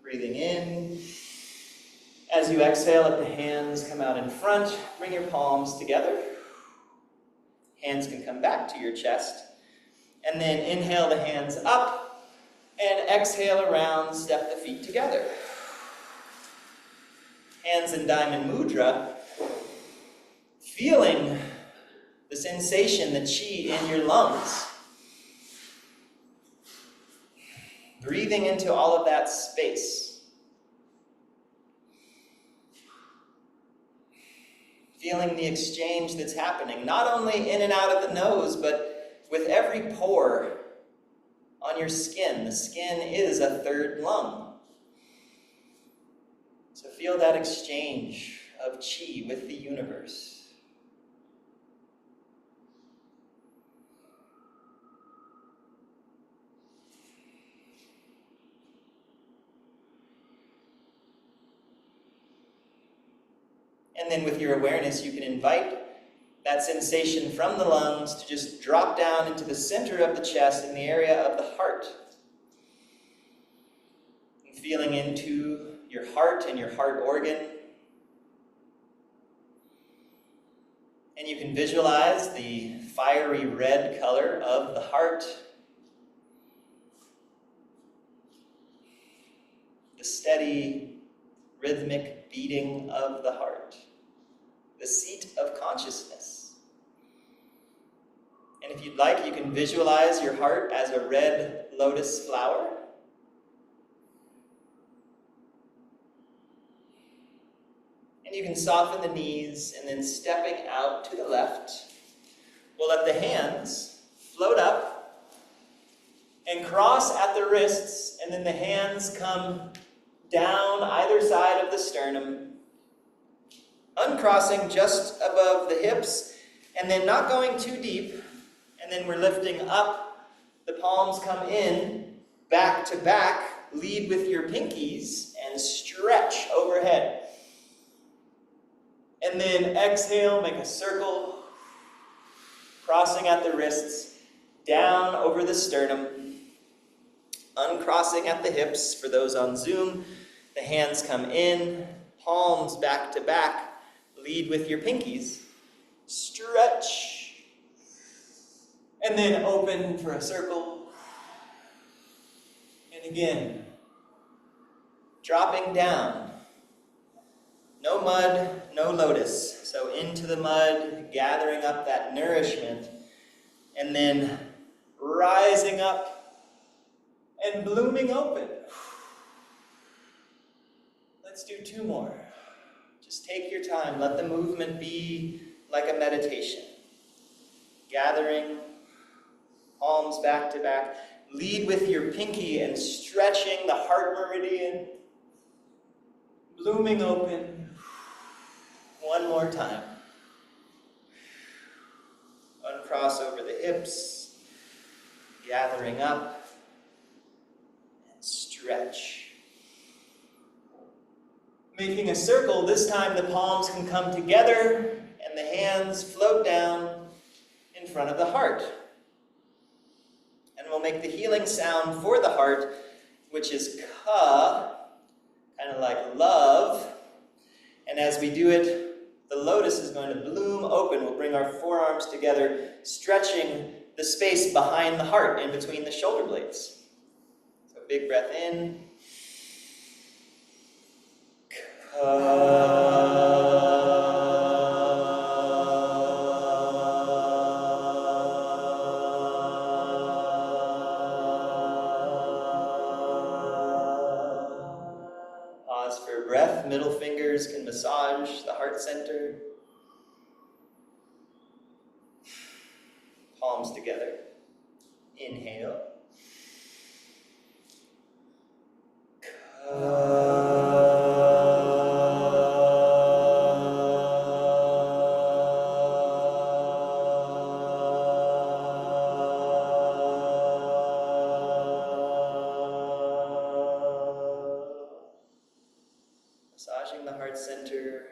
Breathing in. As you exhale, let the hands come out in front. Bring your palms together. Hands can come back to your chest. And then inhale the hands up. And exhale around, step the feet together. Hands in Diamond Mudra. Feeling the sensation, the chi in your lungs. Breathing into all of that space. Feeling the exchange that's happening, not only in and out of the nose, but with every pore on your skin. The skin is a third lung. So feel that exchange of chi with the universe. And then with your awareness, you can invite that sensation from the lungs to just drop down into the center of the chest in the area of the heart. And feeling into your heart and your heart organ. And you can visualize the fiery red color of the heart. The steady, rhythmic beating of the heart. The seat of consciousness. And if you'd like, you can visualize your heart as a red lotus flower. And you can soften the knees, and then stepping out to the left, we'll let the hands float up and cross at the wrists, and then the hands come down either side of the sternum, uncrossing just above the hips, and then not going too deep, and then we're lifting up. The palms come in, back to back, lead with your pinkies, and stretch overhead. And then exhale, make a circle, crossing at the wrists, down over the sternum, uncrossing at the hips. For those on Zoom, the hands come in, palms back to back, lead with your pinkies, stretch, and then open for a circle. And again, dropping down. No mud, no lotus. So into the mud, gathering up that nourishment, and then rising up and blooming open. Let's do 2 more. Just take your time. Let the movement be like a meditation. Gathering, palms back to back. Lead with your pinky and stretching the heart meridian. Blooming open. 1 more time. Uncross over the hips, gathering up, and stretch. Making a circle, this time the palms can come together and the hands float down in front of the heart. And we'll make the healing sound for the heart, which is ka, kind of like love. And as we do it, the lotus is going to bloom open. We'll bring our forearms together, stretching the space behind the heart, in between the shoulder blades. So big breath in. Pause for breath. Middle fingers can massage the heart center. Palms together. Inhale. Massaging the heart center.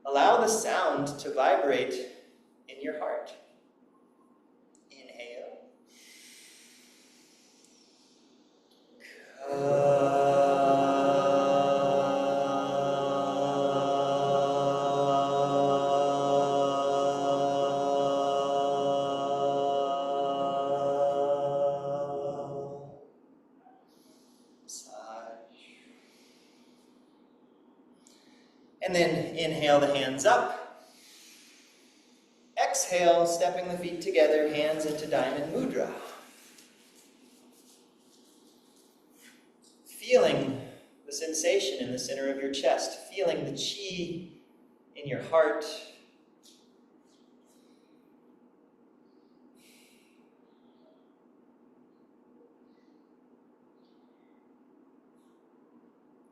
Allow the sound to vibrate in your heart. Inhale. And then inhale the hands up. Exhale, stepping the feet together, hands into Diamond Mudra. Feeling the sensation in the center of your chest, feeling the chi in your heart.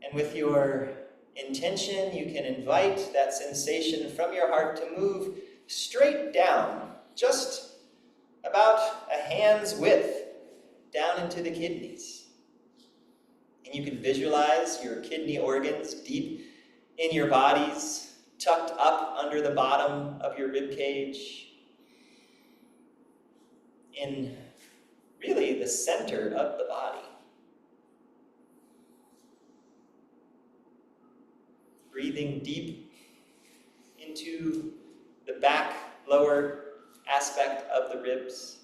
And with your intention, you can invite that sensation from your heart to move straight down, just about a hand's width, down into the kidneys. And you can visualize your kidney organs deep in your bodies, tucked up under the bottom of your rib cage, in really the center of the body. Breathing deep into the back lower aspect of the ribs.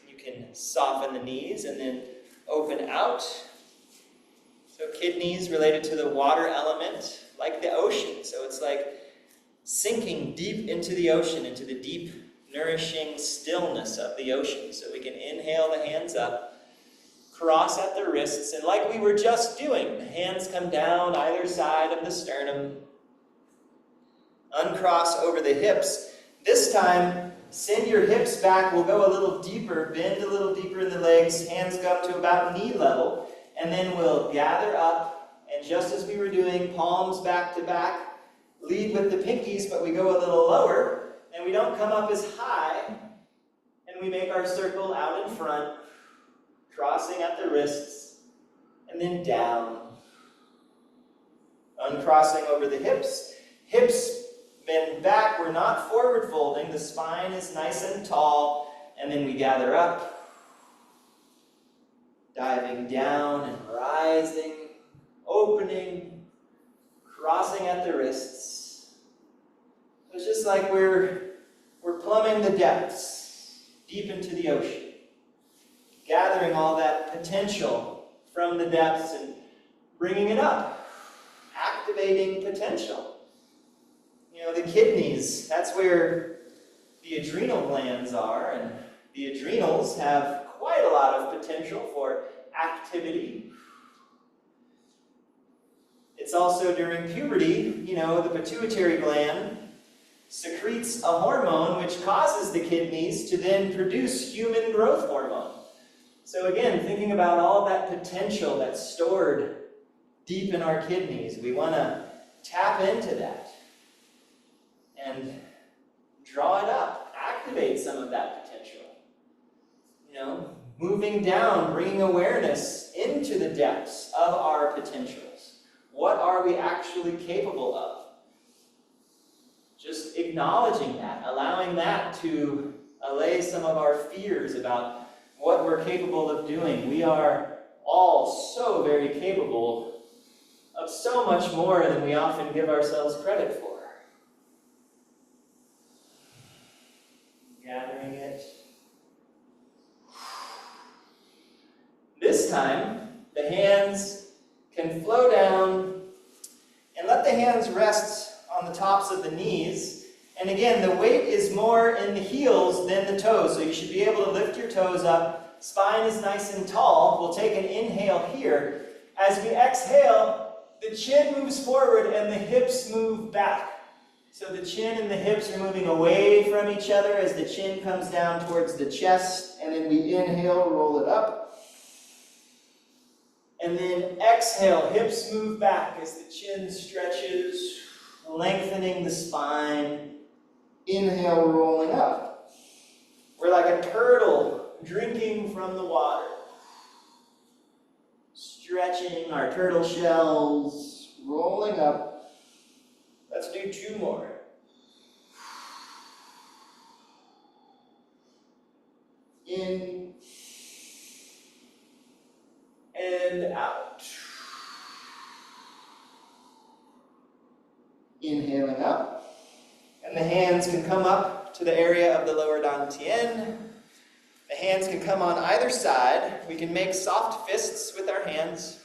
You can soften the knees and then open out. So kidneys related to the water element, like the ocean. So it's like sinking deep into the ocean, into the deep, nourishing stillness of the ocean. So we can inhale the hands up, cross at the wrists, and like we were just doing, the hands come down either side of the sternum, uncross over the hips. This time, send your hips back. We'll go a little deeper, bend a little deeper in the legs, hands go up to about knee level, and then we'll gather up, and just as we were doing, palms back to back, lead with the pinkies, but we go a little lower, and we don't come up as high, and we make our circle out in front, crossing at the wrists, and then down. Uncrossing over the hips. Hips bend back, we're not forward folding, the spine is nice and tall, and then we gather up, diving down and rising, opening, crossing at the wrists. It's just like we're plumbing the depths, deep into the ocean, gathering all that potential from the depths and bringing it up, activating potential. You know, the kidneys, that's where the adrenal glands are, and the adrenals have quite a lot of potential for activity. It's also during puberty, you know, the pituitary gland secretes a hormone which causes the kidneys to then produce human growth hormone. So again, thinking about all that potential that's stored deep in our kidneys, we want to tap into that and draw it up, activate some of that potential. You know, moving down, bringing awareness into the depths of our potentials. What are we actually capable of? Just acknowledging that, allowing that to allay some of our fears about what we're capable of doing. We are all so very capable of so much more than we often give ourselves credit for. Gathering it. This time, the hands can flow down and let the hands rest on the tops of the knees. And again, the weight is more in the heels than the toes, so you should be able to lift your toes up. Spine is nice and tall. We'll take an inhale here. As we exhale, the chin moves forward and the hips move back. So the chin and the hips are moving away from each other as the chin comes down towards the chest, and then we inhale, roll it up. And then exhale, hips move back as the chin stretches, lengthening the spine. Inhale, rolling up. We're like a turtle drinking from the water. Stretching our turtle shells, rolling up. Let's do 2 more. In and out. Inhaling up. And the hands can come up to the area of the lower dantian. The hands can come on either side. We can make soft fists with our hands.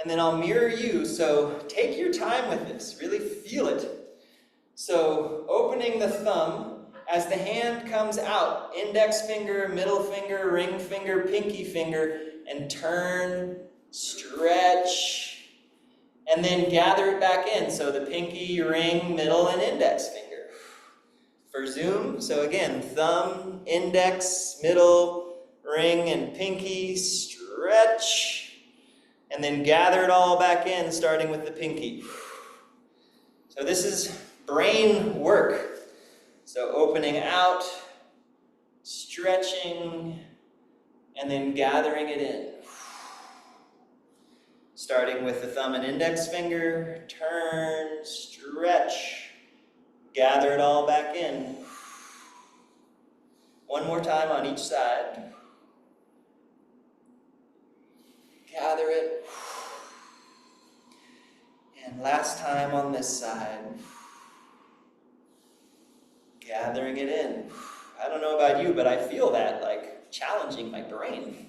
And then I'll mirror you, so take your time with this, really feel it. So opening the thumb, as the hand comes out, index finger, middle finger, ring finger, pinky finger, and turn, stretch, and then gather it back in. So the pinky, ring, middle, and index finger. For zoom, so again, thumb, index, middle, ring, and pinky, stretch, and then gather it all back in, starting with the pinky. So this is brain work. So opening out, stretching, and then gathering it in. Starting with the thumb and index finger, turn, stretch, gather it all back in. One more time on each side. Gather it. last time on this side. Gathering it in. I don't know about you, but I feel that like challenging my brain.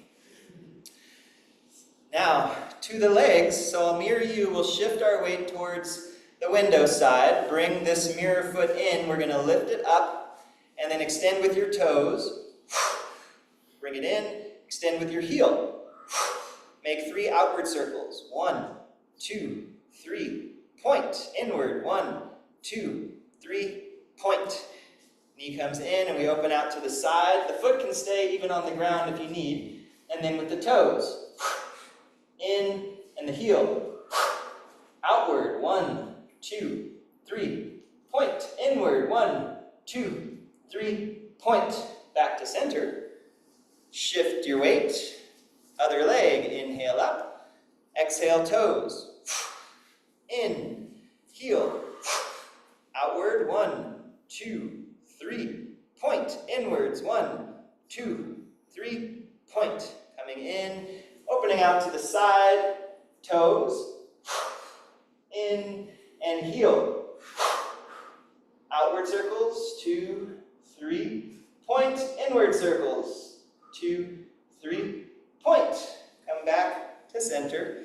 Now, to the legs, so I'll mirror you. We'll shift our weight towards the window side. Bring this mirror foot in. We're going to lift it up and then extend with your toes. Bring it in, extend with your heel. Make 3 outward circles. 1, 2, 3. Point inward. 1, 2, 3. Point. Knee comes in and we open out to the side. The foot can stay even on the ground if you need. And then with the toes. In and the heel. Outward. 1, 2, 3. Point. Inward. 1, 2, 3. Point. Back to center. Shift your weight. Other leg. Inhale up. Exhale toes. In. Heel. Outward. 1, 2, 3. Point. Inwards. 1, 2, 3. Point. Coming in. Opening out to the side. Toes. In and heel. Outward circles. 2, 3. Point. Inward circles. 2, 3. Point. Come back to center.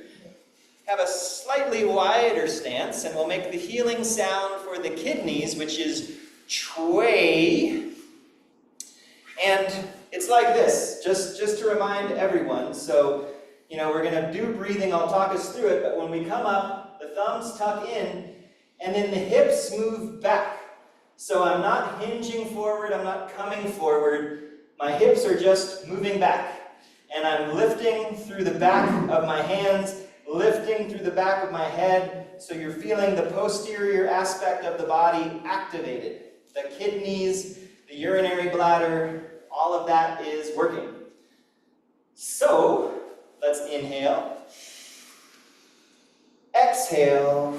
Have a slightly wider stance, and we'll make the healing sound for the kidneys, which is Chui. And it's like this, just to remind everyone. So, we're going to do breathing. I'll talk us through it, but when we come up, the thumbs tuck in, and then the hips move back. So I'm not hinging forward, I'm not coming forward. My hips are just moving back. And I'm lifting through the back of my hands, lifting through the back of my head, so you're feeling the posterior aspect of the body activated. The kidneys, the urinary bladder, all of that is working. So, let's inhale. Exhale.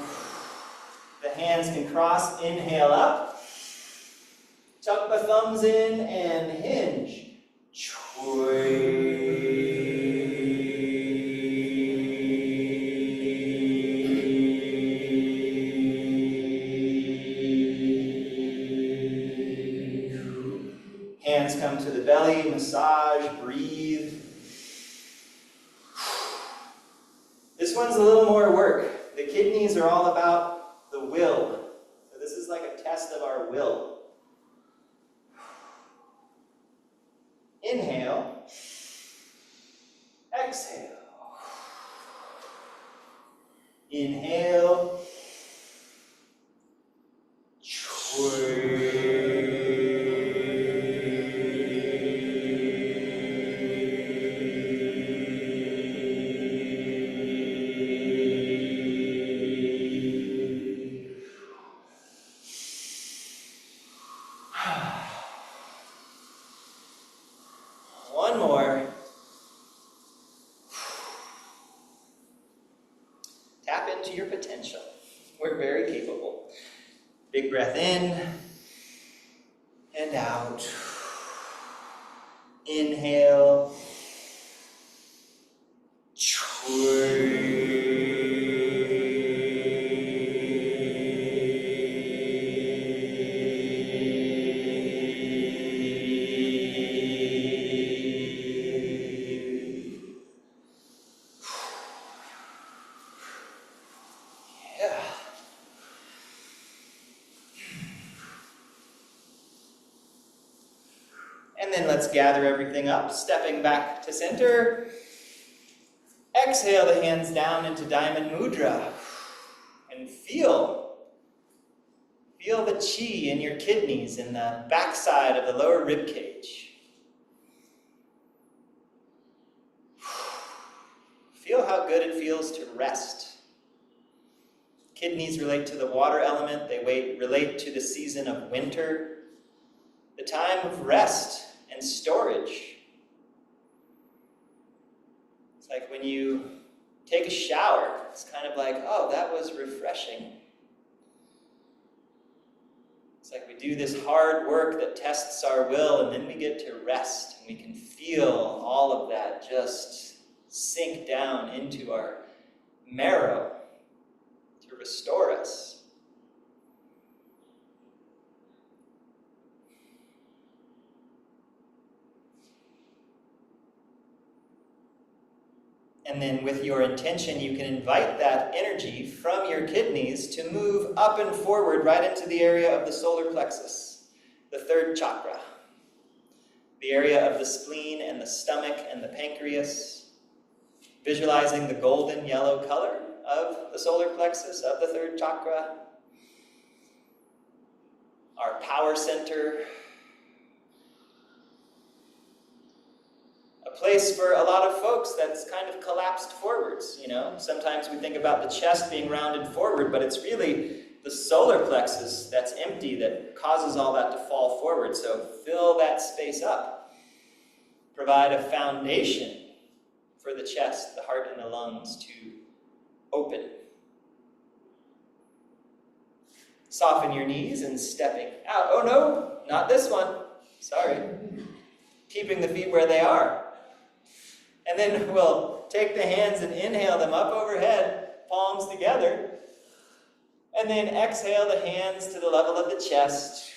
The hands can cross. Inhale up. Tuck the thumbs in and hinge. Hands come to the belly, massage, breathe. This one's a little more work. The kidneys are all about the will. So this is like a test of our will. Inhale. Exhale. Inhale. One more. Tap into your potential. We're very capable. Big breath in and out. Inhale. And then let's gather everything up, stepping back to center. Exhale the hands down into Diamond Mudra. And feel the chi in your kidneys in the backside of the lower rib cage. Feel how good it feels to rest. Kidneys relate to the water element. They relate to the season of winter, the time of rest and storage. It's like when you take a shower, it's kind of like, oh, that was refreshing. It's like we do this hard work that tests our will, and then we get to rest, and we can feel all of that just sink down into our marrow, to restore us. And then with your intention, you can invite that energy from your kidneys to move up and forward right into the area of the solar plexus, the third chakra, the area of the spleen and the stomach and the pancreas, visualizing the golden yellow color of the solar plexus, of the third chakra, our power center, a place for a lot of folks that's kind of collapsed forwards, you know. Sometimes we think about the chest being rounded forward, but it's really the solar plexus that's empty that causes all that to fall forward. So fill that space up. Provide a foundation for the chest, the heart, and the lungs to open. Soften your knees and stepping out. Oh no, not this one. Sorry. Keeping the feet where they are. And then we'll take the hands and inhale them up overhead, palms together. And then exhale the hands to the level of the chest.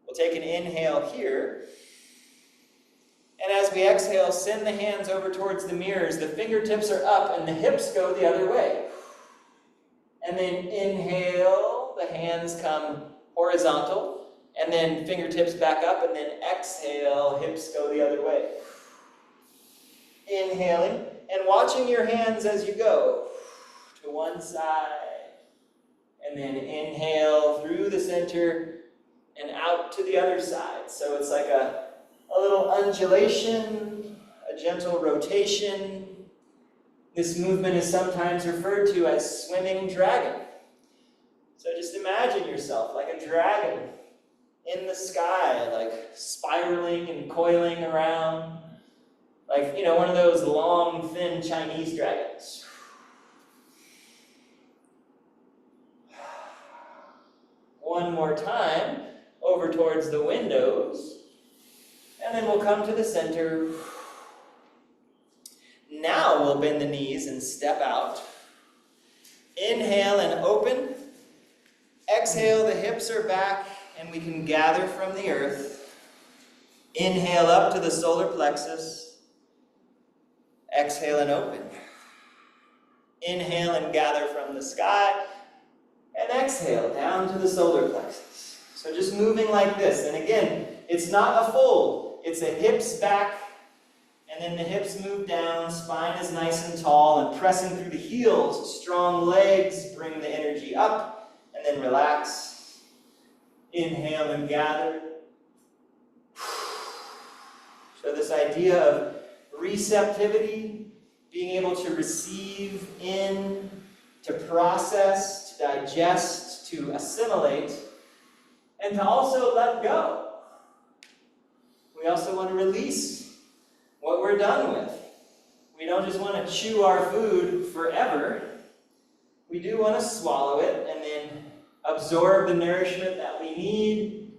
We'll take an inhale here. And as we exhale, send the hands over towards the mirrors. The fingertips are up and the hips go the other way. And then inhale, the hands come horizontal. And then fingertips back up, and then exhale, hips go the other way. Inhaling, and watching your hands as you go to one side. And then inhale through the center and out to the other side. So it's like a little undulation, a gentle rotation. This movement is sometimes referred to as swimming dragon. So just imagine yourself like a dragon in the sky, like spiraling and coiling around, like, you know, one of those long, thin Chinese dragons. One more time, over towards the windows, and then we'll come to the center. Now we'll bend the knees and step out. Inhale and open. Exhale, the hips are back, and we can gather from the earth. Inhale up to the solar plexus. Exhale and open. Inhale and gather from the sky. And exhale down to the solar plexus. So just moving like this. And again, it's not a fold. It's a hips back, and then the hips move down. Spine is nice and tall, and pressing through the heels. Strong legs bring the energy up, and then relax. Inhale and gather. So this idea of receptivity, being able to receive in, to process, to digest, to assimilate, and to also let go. We also want to release what we're done with. We don't just want to chew our food forever. We do want to swallow it and then absorb the nourishment that we need,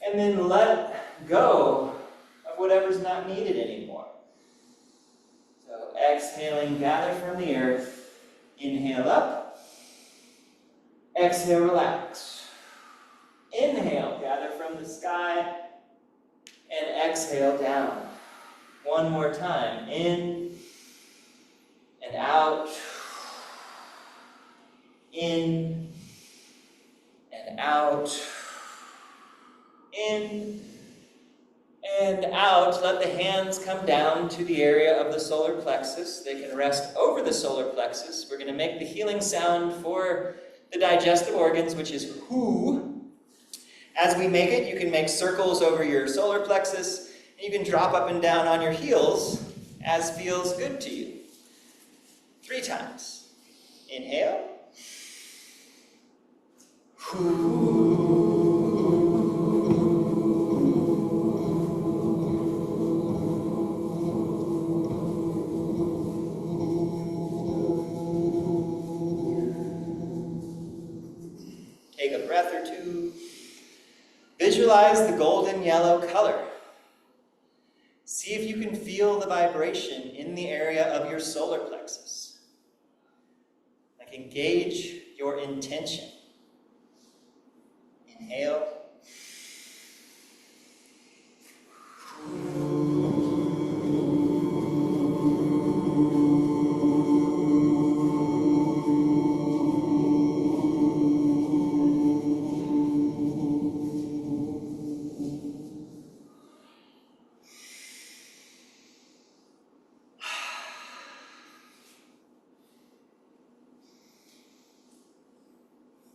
and then let go of whatever's not needed anymore. So exhaling, gather from the earth. Inhale up. Exhale, relax. Inhale, gather from the sky. And exhale down. One more time. In and out. In and out. In and out. Let the hands come down to the area of the solar plexus. They can rest over the solar plexus. We're going to make the healing sound for the digestive organs, which is who. As we make it, you can make circles over your solar plexus, and you can drop up and down on your heels as feels good to you. 3 times. Inhale. Take a breath or two. Visualize the golden yellow color. See if you can feel the vibration in the area of your solar plexus. Like Like engage your intention. Inhale.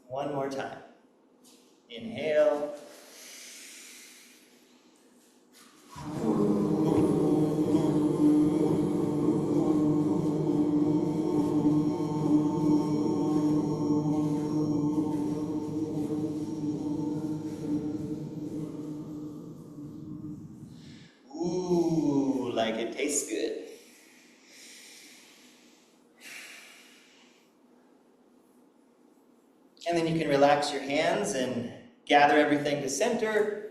One more time. Inhale. Ooh, like it tastes good. And then you can relax your hands and gather everything to center.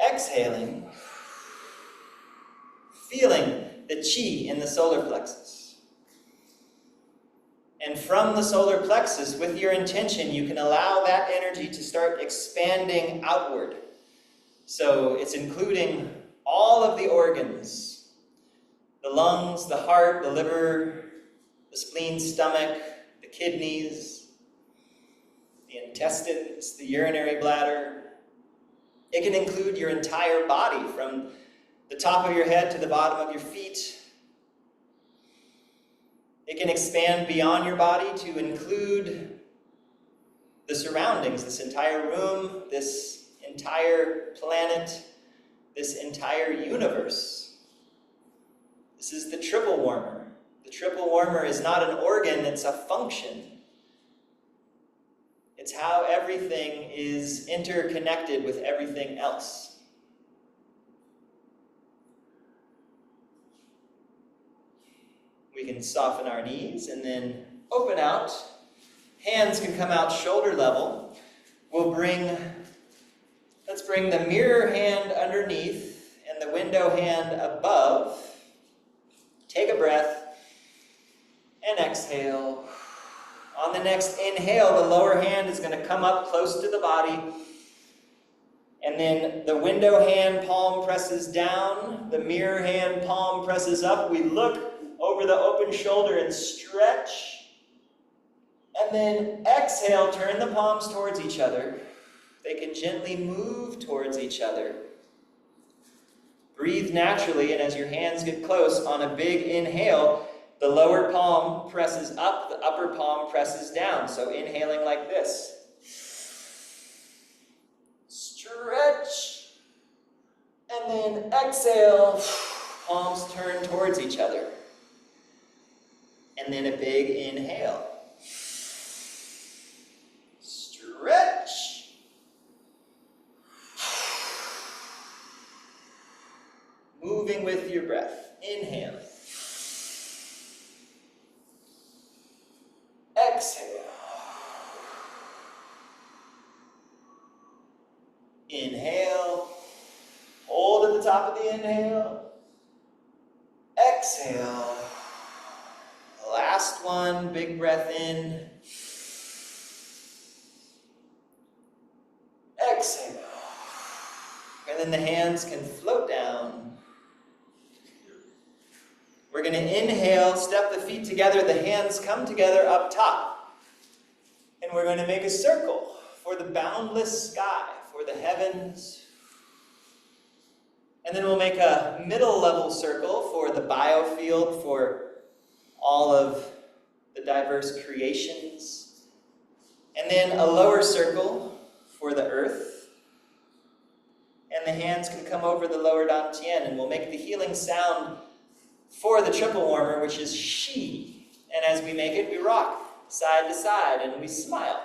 Exhaling. Feeling the chi in the solar plexus. And from the solar plexus, with your intention, you can allow that energy to start expanding outward. So it's including all of the organs, the lungs, the heart, the liver, the spleen, stomach, the kidneys, the intestines, the urinary bladder. It can include your entire body, from the top of your head to the bottom of your feet. It can expand beyond your body to include the surroundings, this entire room, this entire planet, this entire universe. This is the triple warmer. The triple warmer is not an organ, it's a function. It's how everything is interconnected with everything else. We can soften our knees and then open out. Hands can come out shoulder level. Let's bring the mirror hand underneath and the window hand above. Take a breath and exhale. On the next inhale, the lower hand is going to come up close to the body. And then the window hand palm presses down. The mirror hand palm presses up. We look over the open shoulder and stretch. And then exhale, turn the palms towards each other. They can gently move towards each other. Breathe naturally, and as your hands get close, on a big inhale, the lower palm presses up, the upper palm presses down. So inhaling like this. Stretch. And then exhale, palms turn towards each other. And then a big inhale. Stretch. Moving with your breath. Inhale. Exhale. Inhale. Hold at the top of the inhale. Exhale. Last one, big breath in. Exhale. And then the hands can float down. We're going to inhale, step the feet together, the hands come together up top. And we're going to make a circle for the boundless sky, for the heavens. And then we'll make a middle level circle for the biofield, for all of the diverse creations. And then a lower circle for the earth. And the hands can come over the lower dantian, and we'll make the healing sound for the triple warmer, which is she. And as we make it, we rock side to side and we smile.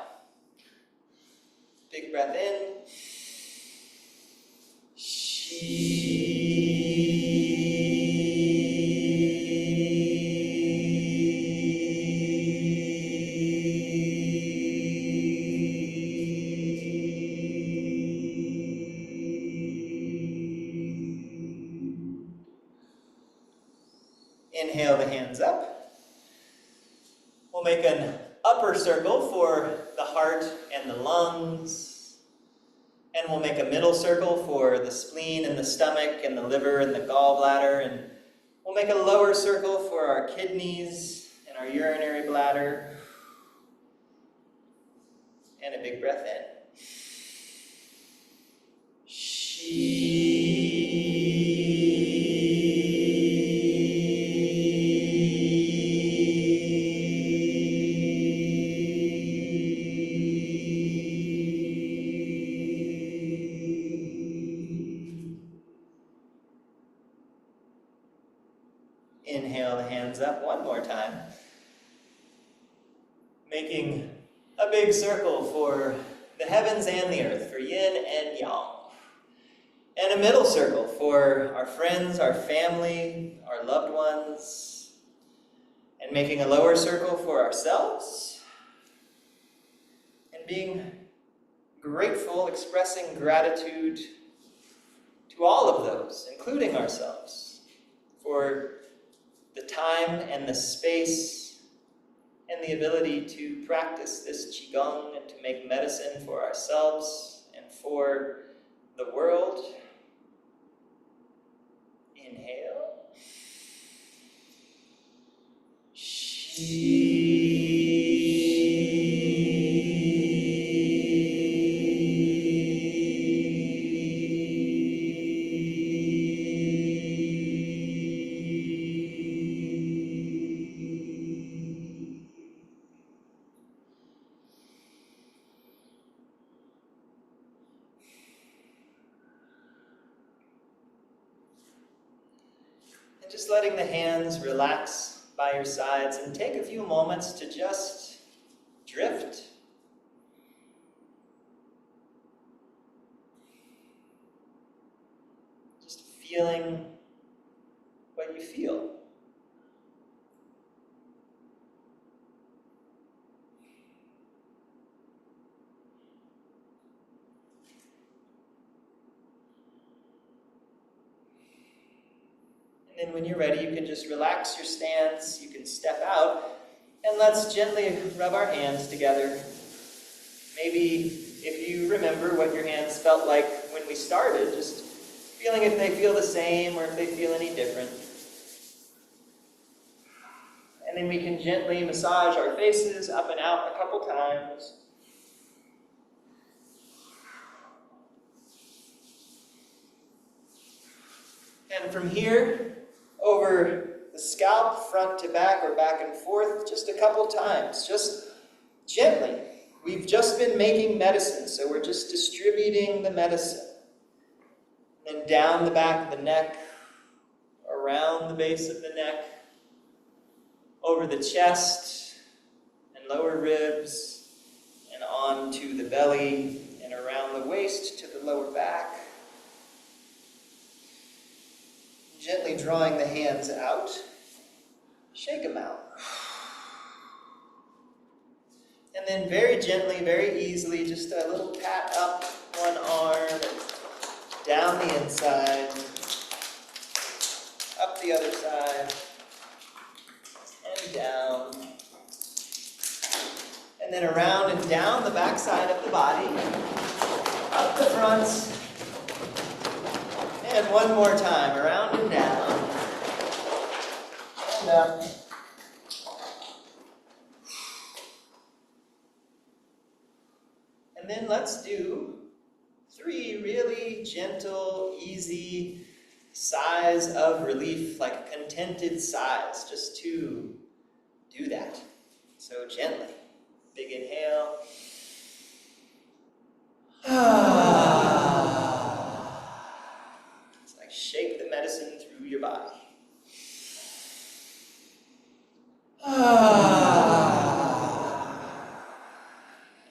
Big breath in. She. Inhale the hands up. We'll make an upper circle for the heart and the lungs. And we'll make a middle circle for the spleen and the stomach and the liver and the gallbladder. And we'll make a lower circle for our kidneys and our urinary bladder. And a big breath in. Inhale the hands up one more time. Making a big circle for the heavens and the earth, for yin and yang. And a middle circle for our friends, our family, our loved ones. And making a lower circle for ourselves. And being grateful, expressing gratitude to all of those, including ourselves, for the time and the space and the ability to practice this Qigong and to make medicine for ourselves and for the world. Inhale. And just letting the hands relax by your sides and take a few moments to just drift. Just feeling what you feel. And then when you're ready, you can just relax your stance, you can step out, and let's gently rub our hands together. Maybe if you remember what your hands felt like when we started, just feeling if they feel the same or if they feel any different. And then we can gently massage our faces up and out a couple times. And from here, over the scalp, front to back or back and forth, just a couple times, just gently. We've just been making medicine, so we're just distributing the medicine. And then down the back of the neck, around the base of the neck, over the chest and lower ribs, and on to the belly, and around the waist to the lower back. Gently drawing the hands out, shake them out. And then very gently, very easily, just a little pat up one arm, down the inside, up the other side, and down. And then around and down the back side of the body, up the front. And one more time, around and down, and up. And then let's do 3 really gentle, easy sighs of relief, like a contented sighs, just to do that. So gently. Big inhale. Shake the medicine through your body.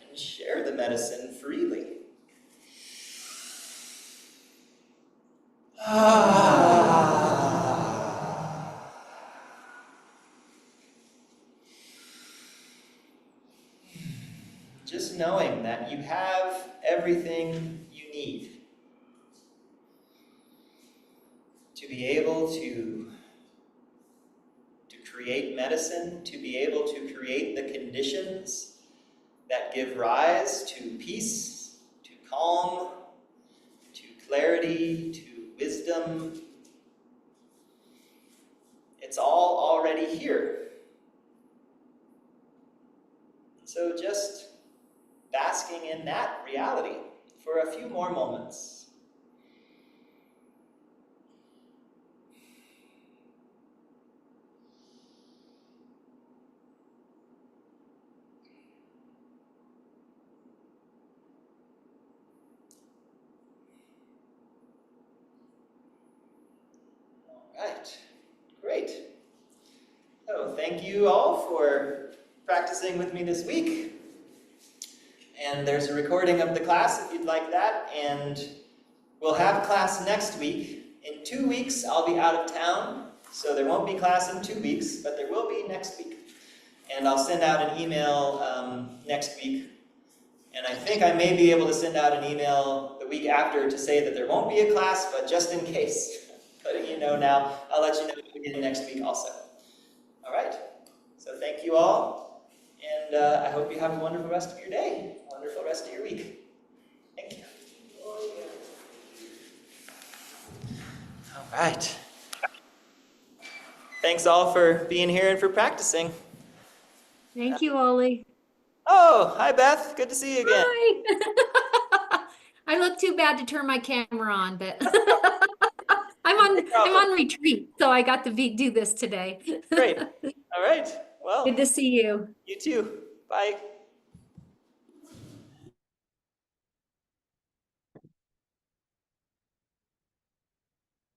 And share the medicine freely. Just knowing that you have everything you need to be able to do create medicine, to be able to create the conditions that give rise to peace, to calm, to clarity, to wisdom. It's all already here. So just basking in that reality for a few more moments. Right, great. So thank you all for practicing with me this week. And there's a recording of the class if you'd like that. And we'll have class next week. In 2 weeks, I'll be out of town. So there won't be class in 2 weeks, but there will be next week. And I'll send out an email next week. And I think I may be able to send out an email the week after to say that there won't be a class, but just in case. Letting you know now, I'll let you know again next week also. All right, so thank you all, and I hope you have a wonderful rest of your day, a wonderful rest of your week. Thank you. All right. Thanks all for being here and for practicing. Thank you, Ollie. Oh, hi Beth, good to see you again. Hi. I look too bad to turn my camera on, but I'm on retreat, so I got to do this today. Great. All right. Well, Good to see you. you too. Bye.